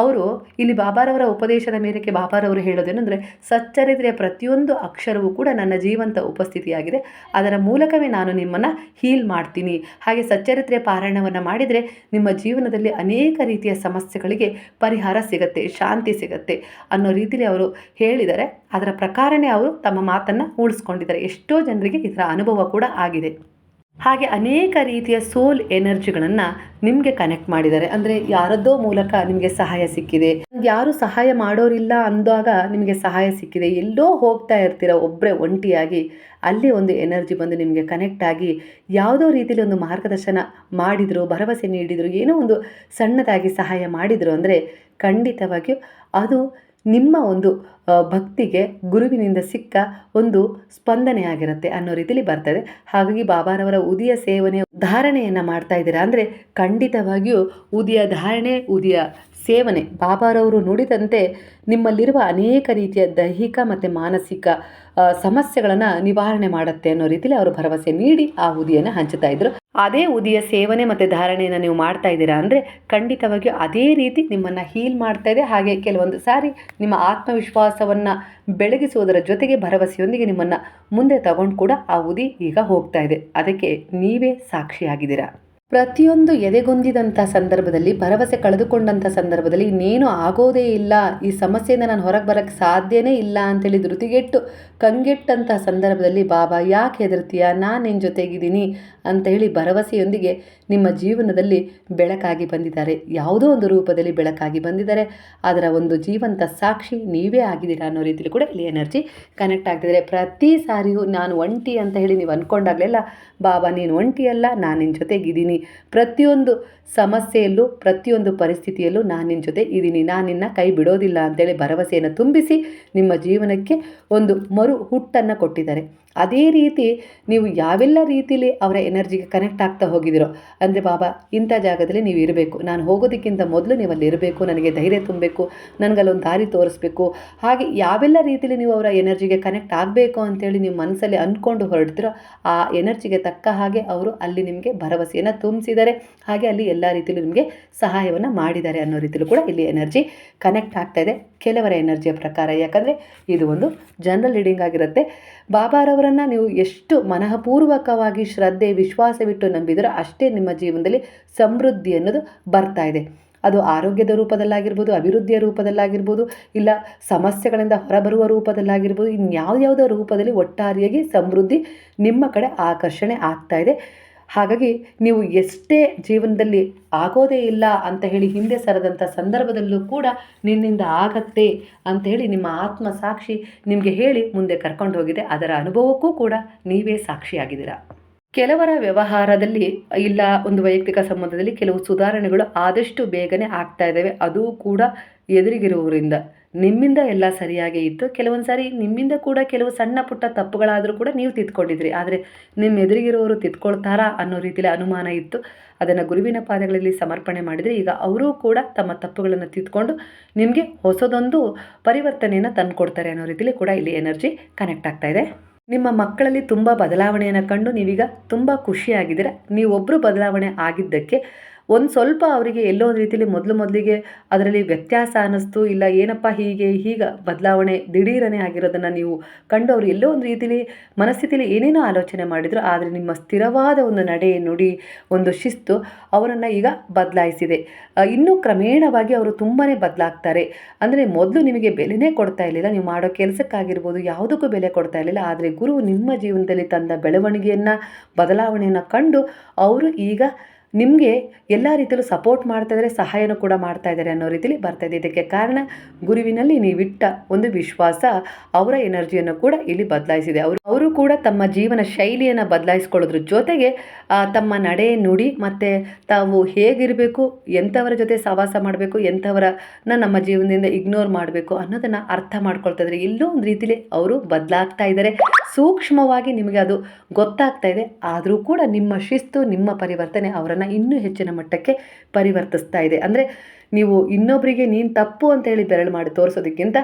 ಅವರು ಇಲ್ಲಿ ಬಾಬಾರವರ ಉಪದೇಶದ ಮೇರೆಗೆ ಬಾಬಾರವರು ಹೇಳೋದೇನೆಂದರೆ, ಸಚ್ಚರಿತ್ರೆಯ ಪ್ರತಿಯೊಂದು ಅಕ್ಷರವೂ ಕೂಡ ನನ್ನ ಜೀವಂತ ಉಪಸ್ಥಿತಿಯಾಗಿದೆ, ಅದರ ಮೂಲಕವೇ ನಾನು ನಿಮ್ಮನ್ನು ಹೀಲ್ ಮಾಡ್ತೀನಿ. ಹಾಗೆ ಸಚ್ಚರಿತ್ರೆಯ ಪಾರಾಯಣವನ್ನು ಮಾಡಿದರೆ ನಿಮ್ಮ ಜೀವನದಲ್ಲಿ ಅನೇಕ ರೀತಿಯ ಸಮಸ್ಯೆಗಳಿಗೆ ಪರಿಹಾರ ಸಿಗುತ್ತೆ, ಶಾಂತಿ ಸಿಗುತ್ತೆ ಅನ್ನೋ ರೀತಿಯಲ್ಲಿ ಅವರು ಹೇಳಿದ್ದಾರೆ. ಅದರ ಪ್ರಕಾರನೇ ಅವರು ತಮ್ಮ ಮಾತನ್ನು ಉಳಿಸ್ಕೊಂಡಿದ್ದಾರೆ. ಎಷ್ಟೋ ಜನರಿಗೆ ಇದರ ಅನುಭವ ಕೂಡ ಆಗಿದೆ. ಹಾಗೆ ಅನೇಕ ರೀತಿಯ ಸೋಲ್ ಎನರ್ಜಿಗಳನ್ನು ನಿಮಗೆ ಕನೆಕ್ಟ್ ಮಾಡಿದ್ದಾರೆ. ಅಂದರೆ ಯಾರದ್ದೋ ಮೂಲಕ ನಿಮಗೆ ಸಹಾಯ ಸಿಕ್ಕಿದೆ, ಯಾರು ಸಹಾಯ ಮಾಡೋರಿಲ್ಲ ಅಂದಾಗ ನಿಮಗೆ ಸಹಾಯ ಸಿಕ್ಕಿದೆ. ಎಲ್ಲೋ ಹೋಗ್ತಾ ಇರ್ತೀರ ಒಬ್ಬರೇ ಒಂಟಿಯಾಗಿ, ಅಲ್ಲಿ ಒಂದು ಎನರ್ಜಿ ಬಂದು ನಿಮಗೆ ಕನೆಕ್ಟ್ ಆಗಿ ಯಾವುದೋ ರೀತಿಯಲ್ಲಿ ಒಂದು ಮಾರ್ಗದರ್ಶನ ಮಾಡಿದರು, ಭರವಸೆ ನೀಡಿದರು, ಏನೋ ಒಂದು ಸಣ್ಣದಾಗಿ ಸಹಾಯ ಮಾಡಿದರು ಅಂದರೆ ಖಂಡಿತವಾಗಿಯೂ ಅದು ನಿಮ್ಮ ಒಂದು ಭಕ್ತಿಗೆ ಗುರುವಿನಿಂದ ಸಿಕ್ಕ ಒಂದು ಸ್ಪಂದನೆ ಆಗಿರುತ್ತೆ ಅನ್ನೋ ರೀತಿಯಲ್ಲಿ ಬರ್ತದೆ. ಹಾಗಾಗಿ ಬಾಬಾರವರ ಉದಿಯ ಸೇವನೆ ಧಾರಣೆಯನ್ನು ಮಾಡ್ತಾ ಇದ್ದೀರಾ ಅಂದರೆ ಖಂಡಿತವಾಗಿಯೂ ಉದಿಯ ಧಾರಣೆ, ಉದಿಯ ಸೇವನೆ ಬಾಬಾರವರು ನುಡಿದಂತೆ ನಿಮ್ಮಲ್ಲಿರುವ ಅನೇಕ ರೀತಿಯ ದೈಹಿಕ ಮತ್ತು ಮಾನಸಿಕ ಸಮಸ್ಯೆಗಳನ್ನು ನಿವಾರಣೆ ಮಾಡುತ್ತೆ ಅನ್ನೋ ರೀತಿಯಲ್ಲಿ ಅವರು ಭರವಸೆ ನೀಡಿ ಆ ಉದಿಯನ್ನು ಹಂಚುತ್ತಾ ಇದ್ರು. ಅದೇ ಉದಿಯ ಸೇವನೆ ಮತ್ತು ಧಾರಣೆಯನ್ನು ನೀವು ಮಾಡ್ತಾ ಇದ್ದೀರಾ ಅಂದರೆ ಖಂಡಿತವಾಗಿಯೂ ಅದೇ ರೀತಿ ನಿಮ್ಮನ್ನು ಹೀಲ್ ಮಾಡ್ತಾ ಇದೆ. ಹಾಗೆ ಕೆಲವೊಂದು ಸಾರಿ ನಿಮ್ಮ ಆತ್ಮವಿಶ್ವಾಸವನ್ನು ಬೆಳಗಿಸುವುದರ ಜೊತೆಗೆ ಭರವಸೆಯೊಂದಿಗೆ ನಿಮ್ಮನ್ನು ಮುಂದೆ ತಗೊಂಡು ಕೂಡ ಆ ಉದಿ ಈಗ ಹೋಗ್ತಾ ಇದೆ. ಅದಕ್ಕೆ ನೀವೇ ಸಾಕ್ಷಿಯಾಗಿದ್ದೀರಾ. ಪ್ರತಿಯೊಂದು ಎದೆಗುಂದಿದಂಥ ಸಂದರ್ಭದಲ್ಲಿ, ಭರವಸೆ ಕಳೆದುಕೊಂಡಂಥ ಸಂದರ್ಭದಲ್ಲಿ ಇನ್ನೇನು ಆಗೋದೇ ಇಲ್ಲ, ಈ ಸಮಸ್ಯೆಯಿಂದ ನಾನು ಹೊರಗೆ ಬರೋಕ್ಕೆ ಸಾಧ್ಯನೇ ಇಲ್ಲ ಅಂತೇಳಿ ಧೃತಿಗೆಟ್ಟು ಕಂಗೆಟ್ಟಂಥ ಸಂದರ್ಭದಲ್ಲಿ ಬಾಬಾ ಯಾಕೆ ಹೆದರ್ತೀಯ, ನಾನು ನಿನ್ನ ಜೊತೆಗಿದ್ದೀನಿ ಅಂತ ಹೇಳಿ ಭರವಸೆಯೊಂದಿಗೆ ನಿಮ್ಮ ಜೀವನದಲ್ಲಿ ಬೆಳಕಾಗಿ ಬಂದಿದ್ದಾರೆ. ಯಾವುದೋ ಒಂದು ರೂಪದಲ್ಲಿ ಬೆಳಕಾಗಿ ಬಂದಿದ್ದಾರೆ. ಅದರ ಒಂದು ಜೀವಂತ ಸಾಕ್ಷಿ ನೀವೇ ಆಗಿದ್ದೀರಾ ಅನ್ನೋ ರೀತಿಯಲ್ಲಿ ಕೂಡ ಇಲ್ಲಿ ಎನರ್ಜಿ ಕನೆಕ್ಟ್ ಆಗ್ತಿದ್ದಾರೆ. ಪ್ರತಿ ಸಾರಿಯೂ ನಾನು ಒಂಟಿ ಅಂತ ಹೇಳಿ ನೀವು ಅಂದ್ಕೊಂಡಾಗಲೆಲ್ಲ ಬಾಬಾ ನೀನು ಒಂಟಿಯಲ್ಲ, ನಾನು ನಿನ್ನ ಜೊತೆಗಿದ್ದೀನಿ. ಪ್ರತಿಯೊಂದು ಸಮಸ್ಯೆಯಲ್ಲೂ ಪ್ರತಿಯೊಂದು ಪರಿಸ್ಥಿತಿಯಲ್ಲೂ ನಾನು ನಿನ್ನ ಜೊತೆ ಇದ್ದೀನಿ, ನಾನು ನಿನ್ನ ಕೈ ಬಿಡೋದಿಲ್ಲ ಅಂತೇಳಿ ಭರವಸೆಯನ್ನು ತುಂಬಿಸಿ ನಿಮ್ಮ ಜೀವನಕ್ಕೆ ಒಂದು ಮರು ಹುಟ್ಟನ್ನು ಕೊಟ್ಟಿದ್ದಾರೆ. ಅದೇ ರೀತಿ ನೀವು ಯಾವೆಲ್ಲ ರೀತಿಯಲ್ಲಿ ಅವರ ಎನರ್ಜಿಗೆ ಕನೆಕ್ಟ್ ಆಗ್ತಾ ಹೋಗಿದ್ದೀರೋ, ಅಂದರೆ ಬಾಬಾ ಇಂಥ ಜಾಗದಲ್ಲಿ ನೀವು ಇರಬೇಕು, ನಾನು ಹೋಗೋದಕ್ಕಿಂತ ಮೊದಲು ನೀವು ಅಲ್ಲಿ ಇರಬೇಕು, ನನಗೆ ಧೈರ್ಯ ತುಂಬಬೇಕು, ನನಗಲ್ಲೊಂದು ದಾರಿ ತೋರಿಸ್ಬೇಕು, ಹಾಗೆ ಯಾವೆಲ್ಲ ರೀತಿಯಲ್ಲಿ ನೀವು ಅವರ ಎನರ್ಜಿಗೆ ಕನೆಕ್ಟ್ ಆಗಬೇಕು ಅಂತೇಳಿ ನೀವು ಮನಸ್ಸಲ್ಲಿ ಅಂದ್ಕೊಂಡು ಹೊರಡ್ತಿರೋ ಆ ಎನರ್ಜಿಗೆ ತಕ್ಕ ಹಾಗೆ ಅವರು ಅಲ್ಲಿ ನಿಮಗೆ ಭರವಸೆಯನ್ನು ತುಂಬಿಸಿದ್ದಾರೆ. ಹಾಗೆ ಅಲ್ಲಿ ಎಲ್ಲ ರೀತಿಯಲ್ಲೂ ನಿಮಗೆ ಸಹಾಯವನ್ನು ಮಾಡಿದ್ದಾರೆ ಅನ್ನೋ ರೀತಿಯಲ್ಲೂ ಕೂಡ ಇಲ್ಲಿ ಎನರ್ಜಿ ಕನೆಕ್ಟ್ ಆಗ್ತಾ ಇದೆ ಕೆಲವರ ಎನರ್ಜಿಯ ಪ್ರಕಾರ. ಯಾಕಂದರೆ ಇದು ಒಂದು ಜನರಲ್ ರೀಡಿಂಗ್ ಆಗಿರುತ್ತೆ. ಬಾಬಾರವರನ್ನು ನೀವು ಎಷ್ಟು ಮನಃಪೂರ್ವಕವಾಗಿ ಶ್ರದ್ಧೆ ವಿಶ್ವಾಸವಿಟ್ಟು ನಂಬಿದರೂ ಅಷ್ಟೇ ನಿಮ್ಮ ಜೀವನದಲ್ಲಿ ಸಮೃದ್ಧಿ ಅನ್ನೋದು ಬರ್ತಾ ಇದೆ. ಅದು ಆರೋಗ್ಯದ ರೂಪದಲ್ಲಾಗಿರ್ಬೋದು, ಅಭಿವೃದ್ಧಿಯ ರೂಪದಲ್ಲಾಗಿರ್ಬೋದು, ಇಲ್ಲ ಸಮಸ್ಯೆಗಳಿಂದ ಹೊರಬರುವ ರೂಪದಲ್ಲಾಗಿರ್ಬೋದು, ಇನ್ಯಾವುದ್ಯಾವುದೋ ರೂಪದಲ್ಲಿ ಒಟ್ಟಾರೆಯಾಗಿ ಸಮೃದ್ಧಿ ನಿಮ್ಮ ಕಡೆ ಆಕರ್ಷಣೆ ಆಗ್ತಾ ಇದೆ. ಹಾಗಾಗಿ ನೀವು ಎಷ್ಟೇ ಜೀವನದಲ್ಲಿ ಆಗೋದೇ ಇಲ್ಲ ಅಂತ ಹೇಳಿ ಹಿಂದೆ ಸರದಂಥ ಸಂದರ್ಭದಲ್ಲೂ ಕೂಡ ನಿನ್ನಿಂದ ಆಗತ್ತೆ ಅಂತ ಹೇಳಿ ನಿಮ್ಮ ಆತ್ಮ ಸಾಕ್ಷಿ ನಿಮಗೆ ಹೇಳಿ ಮುಂದೆ ಕರ್ಕೊಂಡು ಹೋಗಿದೆ. ಅದರ ಅನುಭವಕ್ಕೂ ಕೂಡ ನೀವೇ ಸಾಕ್ಷಿಯಾಗಿದ್ದೀರಾ. ಕೆಲವರ ವ್ಯವಹಾರದಲ್ಲಿ ಇಲ್ಲ ಒಂದು ವೈಯಕ್ತಿಕ ಸಂಬಂಧದಲ್ಲಿ ಕೆಲವು ಸುಧಾರಣೆಗಳು ಆದಷ್ಟು ಬೇಗನೆ ಆಗ್ತಾ ಇದ್ದಾವೆ. ಅದು ಕೂಡ ಎದುರಿಗಿರುವವರಿಂದ. ನಿಮ್ಮಿಂದ ಎಲ್ಲ ಸರಿಯಾಗೇ ಇತ್ತು, ಕೆಲವೊಂದು ಸಾರಿ ನಿಮ್ಮಿಂದ ಕೂಡ ಕೆಲವು ಸಣ್ಣ ಪುಟ್ಟ ತಪ್ಪುಗಳಾದರೂ ಕೂಡ ನೀವು ತಿದ್ಕೊಂಡಿದ್ರಿ. ಆದರೆ ನಿಮ್ಮ ಎದುರಿಗಿರೋರು ತಿದ್ಕೊಳ್ತಾರಾ ಅನ್ನೋ ರೀತಿಯಲ್ಲಿ ಅನುಮಾನ ಇತ್ತು. ಅದನ್ನು ಗುರುವಿನ ಪಾದಗಳಲ್ಲಿ ಸಮರ್ಪಣೆ ಮಾಡಿದರೆ ಈಗ ಅವರೂ ಕೂಡ ತಮ್ಮ ತಪ್ಪುಗಳನ್ನು ತಿದ್ಕೊಂಡು ನಿಮಗೆ ಹೊಸದೊಂದು ಪರಿವರ್ತನೆಯನ್ನು ತಂದುಕೊಡ್ತಾರೆ ಅನ್ನೋ ರೀತಿಯಲ್ಲಿ ಕೂಡ ಇಲ್ಲಿ ಎನರ್ಜಿ ಕನೆಕ್ಟ್ ಆಗ್ತಾ ಇದೆ. ನಿಮ್ಮ ಮಕ್ಕಳಲ್ಲಿ ತುಂಬ ಬದಲಾವಣೆಯನ್ನು ಕಂಡು ನೀವೀಗ ತುಂಬ ಖುಷಿಯಾಗಿದ್ದೀರ. ನೀವೊಬ್ಬರು ಬದಲಾವಣೆ ಆಗಿದ್ದಕ್ಕೆ ಒಂದು ಸ್ವಲ್ಪ ಅವರಿಗೆ ಎಲ್ಲೋ ಒಂದು ರೀತಿಯಲ್ಲಿ ಮೊದಲಿಗೆ ಅದರಲ್ಲಿ ವ್ಯತ್ಯಾಸ ಅನ್ನಿಸ್ತು, ಇಲ್ಲ ಏನಪ್ಪ ಹೀಗೆ ಬದಲಾವಣೆ ದಿಢೀರನೇ ಆಗಿರೋದನ್ನು ನೀವು ಕಂಡು ಅವರು ಎಲ್ಲೋ ಒಂದು ರೀತಿಯಲ್ಲಿ ಮನಸ್ಥಿತಿಯಲ್ಲಿ ಏನೇನೋ ಆಲೋಚನೆ ಮಾಡಿದರು. ಆದರೆ ನಿಮ್ಮ ಸ್ಥಿರವಾದ ಒಂದು ನಡೆ ನುಡಿ ಒಂದು ಶಿಸ್ತು ಅವರನ್ನು ಈಗ ಬದಲಾಯಿಸಿದೆ. ಇನ್ನೂ ಕ್ರಮೇಣವಾಗಿ ಅವರು ತುಂಬಾ ಬದಲಾಗ್ತಾರೆ. ಅಂದರೆ ಮೊದಲು ನಿಮಗೆ ಬೆಲೆನೇ ಕೊಡ್ತಾ ಇರಲಿಲ್ಲ, ನೀವು ಮಾಡೋ ಕೆಲಸಕ್ಕಾಗಿರ್ಬೋದು ಯಾವುದಕ್ಕೂ ಬೆಲೆ ಕೊಡ್ತಾ ಇರಲಿಲ್ಲ. ಆದರೆ ಗುರು ನಿಮ್ಮ ಜೀವನದಲ್ಲಿ ತಂದ ಬೆಳವಣಿಗೆಯನ್ನು ಬದಲಾವಣೆಯನ್ನು ಕಂಡು ಅವರು ಈಗ ನಿಮಗೆ ಎಲ್ಲ ರೀತಿಯಲ್ಲೂ ಸಪೋರ್ಟ್ ಮಾಡ್ತಾ ಇದ್ದಾರೆ, ಸಹಾಯನೂ ಕೂಡ ಮಾಡ್ತಾ ಇದ್ದಾರೆ ಅನ್ನೋ ರೀತಿಯಲ್ಲಿ ಬರ್ತಾ ಇದೆ. ಇದಕ್ಕೆ ಕಾರಣ ಗುರುವಿನಲ್ಲಿ ನೀವಿಟ್ಟ ಒಂದು ವಿಶ್ವಾಸ ಅವರ ಎನರ್ಜಿಯನ್ನು ಕೂಡ ಇಲ್ಲಿ ಬದಲಾಯಿಸಿದೆ. ಅವರು ಕೂಡ ತಮ್ಮ ಜೀವನ ಶೈಲಿಯನ್ನು ಬದಲಾಯಿಸ್ಕೊಳ್ಳೋದ್ರ ಜೊತೆಗೆ ತಮ್ಮ ನಡೆ ನುಡಿ ಮತ್ತು ತಾವು ಹೇಗಿರಬೇಕು, ಎಂಥವರ ಜೊತೆ ಸಹವಾಸ ಮಾಡಬೇಕು, ಎಂಥವರನ್ನ ನಮ್ಮ ಜೀವನದಿಂದ ಇಗ್ನೋರ್ ಮಾಡಬೇಕು ಅನ್ನೋದನ್ನು ಅರ್ಥ ಮಾಡ್ಕೊಳ್ತಾ ಇದ್ದಾರೆ. ಎಲ್ಲೋ ಒಂದು ರೀತಿಯಲ್ಲಿ ಅವರು ಬದಲಾಗ್ತಾ ಇದ್ದಾರೆ. ಸೂಕ್ಷ್ಮವಾಗಿ ನಿಮಗೆ ಅದು ಗೊತ್ತಾಗ್ತಾ ಇದೆ. ಆದರೂ ಕೂಡ ನಿಮ್ಮ ಶಿಸ್ತು, ನಿಮ್ಮ ಪರಿವರ್ತನೆ ಅವರನ್ನು ಇನ್ನೂ ಹೆಚ್ಚಿನ ಮಟ್ಟಕ್ಕೆ ಪರಿವರ್ತಿಸ್ತಾ ಇದೆ. ಅಂದರೆ ನೀವು ಇನ್ನೊಬ್ಬರಿಗೆ ನೀನು ತಪ್ಪು ಅಂತ ಹೇಳಿ ಬೆರಳು ಮಾಡಿ ತೋರಿಸೋದಕ್ಕಿಂತ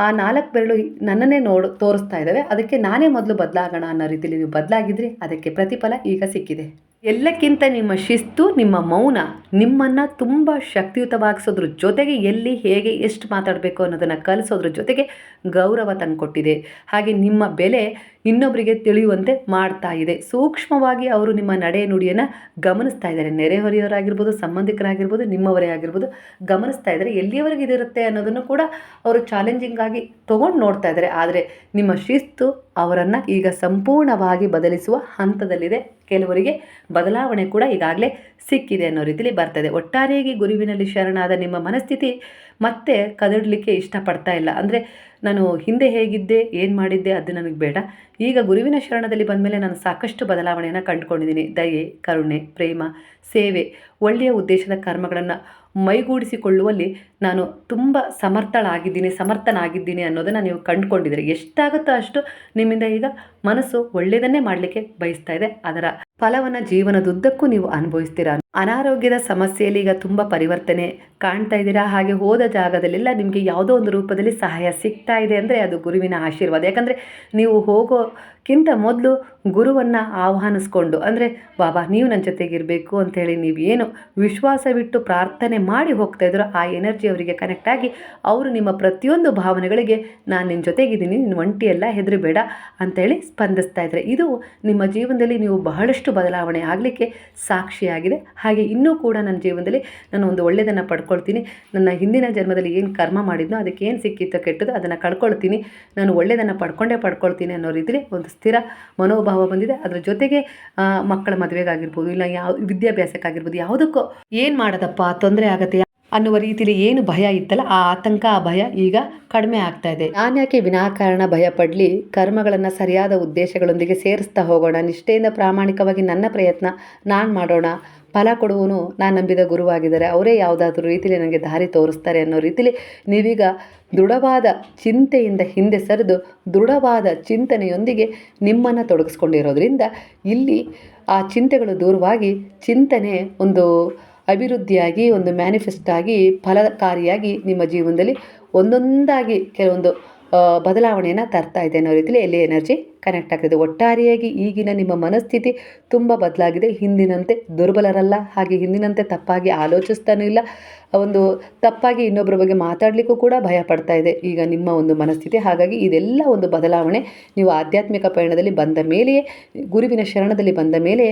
ಆ 4 ಬೆರಳು ನನ್ನನ್ನೇ ತೋರಿಸ್ತಾ ಇದ್ದಾವೆ, ಅದಕ್ಕೆ ನಾನೇ ಮೊದಲು ಬದಲಾಗೋಣ ಅನ್ನೋ ರೀತಿಯಲ್ಲಿ ನೀವು ಬದಲಾಗಿದ್ರಿ. ಅದಕ್ಕೆ ಪ್ರತಿಫಲ ಈಗ ಸಿಕ್ಕಿದೆ. ಎಲ್ಲಕ್ಕಿಂತ ನಿಮ್ಮ ಶಿಸ್ತು, ನಿಮ್ಮ ಮೌನ ನಿಮ್ಮನ್ನು ತುಂಬ ಶಕ್ತಿಯುತವಾಗಿಸೋದ್ರ ಜೊತೆಗೆ ಎಲ್ಲಿ ಹೇಗೆ ಎಷ್ಟು ಮಾತಾಡಬೇಕು ಅನ್ನೋದನ್ನು ಕಲಿಸೋದ್ರ ಜೊತೆಗೆ ಗೌರವ ತಂದುಕೊಟ್ಟಿದೆ. ಹಾಗೆ ನಿಮ್ಮ ಬೆಲೆ ಇನ್ನೊಬ್ಬರಿಗೆ ತಿಳಿಯುವಂತೆ ಮಾಡ್ತಾ ಇದೆ. ಸೂಕ್ಷ್ಮವಾಗಿ ಅವರು ನಿಮ್ಮ ನಡೆ ನುಡಿಯನ್ನು ಗಮನಿಸ್ತಾ ಇದ್ದಾರೆ. ನೆರೆಹೊರೆಯವರಾಗಿರ್ಬೋದು, ಸಂಬಂಧಿಕರಾಗಿರ್ಬೋದು, ನಿಮ್ಮವರೇ ಆಗಿರ್ಬೋದು ಗಮನಿಸ್ತಾ ಇದ್ದಾರೆ. ಎಲ್ಲಿಯವರೆಗೆ ಇದಿರುತ್ತೆ ಅನ್ನೋದನ್ನು ಕೂಡ ಅವರು ಚಾಲೆಂಜಿಂಗ್ ಆಗಿ ತೊಗೊಂಡು ನೋಡ್ತಾ ಇದ್ದಾರೆ. ಆದರೆ ನಿಮ್ಮ ಶಿಸ್ತು ಅವರನ್ನು ಈಗ ಸಂಪೂರ್ಣವಾಗಿ ಬದಲಿಸುವ ಹಂತದಲ್ಲಿದೆ. ಕೆಲವರಿಗೆ ಬದಲಾವಣೆ ಕೂಡ ಈಗಾಗಲೇ ಸಿಕ್ಕಿದೆ ಅನ್ನೋ ರೀತಿಯಲ್ಲಿ ಬರ್ತದೆ. ಒಟ್ಟಾರೆಯಾಗಿ ಗುರುವಿನಲ್ಲಿ ಶರಣಾದ ನಿಮ್ಮ ಮನಸ್ಥಿತಿ ಮತ್ತೆ ಕದಡಲಿಕ್ಕೆ ಇಷ್ಟಪಡ್ತಾ ಇಲ್ಲ. ಅಂದರೆ ನಾನು ಹಿಂದೆ ಹೇಗಿದ್ದೆ, ಏನು ಮಾಡಿದ್ದೆ ಅದು ನನಗೆ ಬೇಡ. ಈಗ ಗುರುವಿನ ಶರಣದಲ್ಲಿ ಬಂದಮೇಲೆ ನಾನು ಸಾಕಷ್ಟು ಬದಲಾವಣೆಯನ್ನು ಕಂಡುಕೊಂಡಿದ್ದೀನಿ. ದಯೆ, ಕರುಣೆ, ಪ್ರೇಮ, ಸೇವೆ, ಒಳ್ಳೆಯ ಉದ್ದೇಶದ ಕರ್ಮಗಳನ್ನು ಮೈಗೂಡಿಸಿಕೊಳ್ಳುವಲ್ಲಿ ನಾನು ತುಂಬ ಸಮರ್ಥನಾಗಿದ್ದೀನಿ ಅನ್ನೋದನ್ನು ನೀವು ಕಂಡುಕೊಂಡಿದ್ದೀರಿ. ಎಷ್ಟಾಗುತ್ತೋ ಅಷ್ಟು ನಿಮ್ಮಿಂದ ಈಗ ಮನಸ್ಸು ಒಳ್ಳೆಯದನ್ನೇ ಮಾಡಲಿಕ್ಕೆ ಬಯಸ್ತಾ ಇದೆ. ಅದರ ಫಲವನ್ನು ಜೀವನದುದ್ದಕ್ಕೂ ನೀವು ಅನುಭವಿಸ್ತೀರಾ. ಅನಾರೋಗ್ಯದ ಸಮಸ್ಯೆಯಲ್ಲಿ ಈಗ ತುಂಬ ಪರಿವರ್ತನೆ ಕಾಣ್ತಾ ಇದ್ದೀರಾ. ಹಾಗೆ ಹೋದ ಜಾಗದಲ್ಲೆಲ್ಲ ನಿಮಗೆ ಯಾವುದೋ ಒಂದು ರೂಪದಲ್ಲಿ ಸಹಾಯ ಸಿಗ್ತಾ ಇದೆ ಅಂದರೆ ಅದು ಗುರುವಿನ ಆಶೀರ್ವಾದ. ಯಾಕಂದರೆ ನೀವು ಹೋಗೋಕ್ಕಿಂತ ಮೊದಲು ಗುರುವನ್ನು ಆಹ್ವಾನಿಸ್ಕೊಂಡು, ಅಂದರೆ ಬಾಬಾ ನೀವು ನನ್ನ ಜೊತೆಗಿರಬೇಕು ಅಂಥೇಳಿ ನೀವೇನು ವಿಶ್ವಾಸವಿಟ್ಟು ಪ್ರಾರ್ಥನೆ ಮಾಡಿ ಹೋಗ್ತಾ ಇದ್ರೋ ಆ ಎನರ್ಜಿ ಅವರಿಗೆ ಕನೆಕ್ಟ್ ಆಗಿ ಅವರು ನಿಮ್ಮ ಪ್ರತಿಯೊಂದು ಭಾವನೆಗಳಿಗೆ ನಾನು ನಿನ್ನ ಜೊತೆಗಿದ್ದೀನಿ, ನಿನ್ನ ಒಂಟಿಯಲ್ಲ, ಹೆದರಬೇಡ ಅಂಥೇಳಿ ಸ್ಪಂದಿಸ್ತಾ ಇದ್ದಾರೆ. ಇದು ನಿಮ್ಮ ಜೀವನದಲ್ಲಿ ನೀವು ಬಹಳಷ್ಟು ಬದಲಾವಣೆ ಆಗಲಿಕ್ಕೆ ಸಾಕ್ಷಿಯಾಗಿದೆ. ಹಾಗೆ ಇನ್ನೂ ಕೂಡ ನನ್ನ ಜೀವನದಲ್ಲಿ ನಾನು ಒಂದು ಒಳ್ಳೆಯದನ್ನು ಪಡ್ಕೊಳ್ತೀನಿ. ನನ್ನ ಹಿಂದಿನ ಜನ್ಮದಲ್ಲಿ ಏನು ಕರ್ಮ ಮಾಡಿದ್ನೋ ಅದಕ್ಕೆ ಏನು ಸಿಕ್ಕಿತ್ತೋ ಕೆಟ್ಟದ್ದು ಅದನ್ನು ಕಳ್ಕೊಳ್ತೀನಿ, ನಾನು ಒಳ್ಳೆಯದನ್ನು ಪಡ್ಕೊಳ್ತೀನಿ ಅನ್ನೋ ರೀತಿಯಲ್ಲಿ ಒಂದು ಸ್ಥಿರ ಮನೋಭಾವ ಬಂದಿದೆ. ಅದರ ಜೊತೆಗೆ ಮಕ್ಕಳ ಮದುವೆಗಾಗಿರ್ಬೋದು, ಇಲ್ಲ ಯಾವ ವಿದ್ಯಾಭ್ಯಾಸಕ್ಕಾಗಿರ್ಬೋದು, ಯಾವುದಕ್ಕೋ ಏನು ಮಾಡೋದಪ್ಪ ತೊಂದರೆ ಆಗುತ್ತೆ ಅನ್ನುವ ರೀತಿಯಲ್ಲಿ ಏನು ಭಯ ಇತ್ತಲ್ಲ ಆ ಆತಂಕ, ಆ ಭಯ ಈಗ ಕಡಿಮೆ ಆಗ್ತಾ ಇದೆ. ನಾನ್ಯಾಕೆ ವಿನಾಕಾರಣ ಭಯ ಪಡಲಿ, ಕರ್ಮಗಳನ್ನು ಸರಿಯಾದ ಉದ್ದೇಶಗಳೊಂದಿಗೆ ಸೇರಿಸ್ತಾ ಹೋಗೋಣ, ನಿಷ್ಠೆಯಿಂದ ಪ್ರಾಮಾಣಿಕವಾಗಿ ನನ್ನ ಪ್ರಯತ್ನ ನಾನು ಮಾಡೋಣ, ಫಲ ಕೊಡುವನು ನಾನು ನಂಬಿದ ಗುರುವಾಗಿದ್ದಾರೆ, ಅವರೇ ಯಾವುದಾದ್ರೂ ರೀತಿಯಲ್ಲಿ ನನಗೆ ದಾರಿ ತೋರಿಸ್ತಾರೆ ಅನ್ನೋ ರೀತಿಯಲ್ಲಿ ನೀವೀಗ ದೃಢವಾದ ಚಿಂತೆಯಿಂದ ಹಿಂದೆ ಸರಿದು ದೃಢವಾದ ಚಿಂತನೆಯೊಂದಿಗೆ ನಿಮ್ಮನ್ನು ತೊಡಗಿಸ್ಕೊಂಡಿರೋದ್ರಿಂದ ಇಲ್ಲಿ ಆ ಚಿಂತೆಗಳು ದೂರವಾಗಿ ಚಿಂತನೆ ಒಂದು ಅಭಿವೃದ್ಧಿಯಾಗಿ, ಒಂದು ಮ್ಯಾನಿಫೆಸ್ಟ್ ಆಗಿ, ಫಲಕಾರಿಯಾಗಿ ನಿಮ್ಮ ಜೀವನದಲ್ಲಿ ಒಂದೊಂದಾಗಿ ಕೆಲವೊಂದು ಬದಲಾವಣೆಯನ್ನು ತರ್ತಾ ಇದೆ ಅನ್ನೋ ರೀತಿಯಲ್ಲಿ ಎಲ್ಲಿ ಎನರ್ಜಿ ಕನೆಕ್ಟ್ ಆಗ್ತದೆ. ಒಟ್ಟಾರೆಯಾಗಿ ಈಗಿನ ನಿಮ್ಮ ಮನಸ್ಥಿತಿ ತುಂಬ ಬದಲಾಗಿದೆ. ಹಿಂದಿನಂತೆ ದುರ್ಬಲರಲ್ಲ, ಹಾಗೆ ಹಿಂದಿನಂತೆ ತಪ್ಪಾಗಿ ಆಲೋಚಿಸ್ತಾನೂ ಇಲ್ಲ, ಒಂದು ತಪ್ಪಾಗಿ ಇನ್ನೊಬ್ಬರ ಬಗ್ಗೆ ಮಾತಾಡಲಿಕ್ಕೂ ಕೂಡ ಭಯ ಪಡ್ತಾ ಇದೆ ಈಗ ನಿಮ್ಮ ಒಂದು ಮನಸ್ಥಿತಿ. ಹಾಗಾಗಿ ಇದೆಲ್ಲ ಒಂದು ಬದಲಾವಣೆ ನೀವು ಆಧ್ಯಾತ್ಮಿಕ ಪಯಣದಲ್ಲಿ ಬಂದ ಮೇಲೆಯೇ, ಗುರುವಿನ ಶರಣದಲ್ಲಿ ಬಂದ ಮೇಲೆ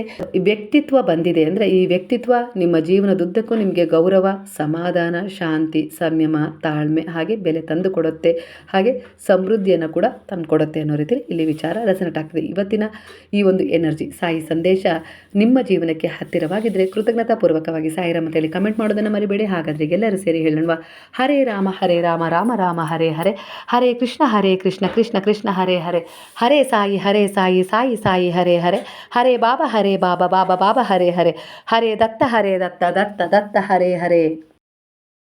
ವ್ಯಕ್ತಿತ್ವ ಬಂದಿದೆ. ಅಂದರೆ ಈ ವ್ಯಕ್ತಿತ್ವ ನಿಮ್ಮ ಜೀವನದುದ್ದಕ್ಕೂ ನಿಮಗೆ ಗೌರವ, ಸಮಾಧಾನ, ಶಾಂತಿ, ಸಂಯಮ, ತಾಳ್ಮೆ ಹಾಗೆ ಬೆಲೆ ತಂದು ಕೊಡುತ್ತೆ, ಹಾಗೆ ಸಮೃದ್ಧಿಯನ್ನು ಕೂಡ ತಂದು ಕೊಡುತ್ತೆ ಅನ್ನೋ ರೀತಿಯಲ್ಲಿ ಇಲ್ಲಿ ವಿಚಾರ ರೆಸನೇಟ್ ಆಗ್ತದೆ. ಇವತ್ತಿನ ಈ ಒಂದು ಎನರ್ಜಿ ಸಾಯಿ ಸಂದೇಶ ನಿಮ್ಮ ಜೀವನಕ್ಕೆ ಹತ್ತಿರವಾಗಿದ್ದರೆ ಕೃತಜ್ಞತಾಪೂರ್ವಕವಾಗಿ ಸಾಯಿರಾಮ್ ಅಂತೇಳಿ ಕಮೆಂಟ್ ಮಾಡೋದನ್ನು ಮರಿಬೇಡಿ. ಹಾಗಾದರೆ ಎಲ್ಲರೂ ಸೇರಿ ಹೇಳೋಣ, ಹರೇ ರಾಮ ರಾಮ ರಾಮ ಹರೇ ಹರೇ, ಹರೇ ಕೃಷ್ಣ ಕೃಷ್ಣ ಕೃಷ್ಣ ಹರೇ ಹರೇ, ಹರೇ ಸಾಯಿ ಸಾಯಿ ಸಾಯಿ ಹರೇ ಹರೇ, ಹರೇ ಬಾಬಾ ಬಾಬಾ ಬಾಬಾ ಹರೇ ಹರೇ, ಹರೇ ದತ್ತ ದತ್ತ ದತ್ತ ಹರೇ ಹರೇ.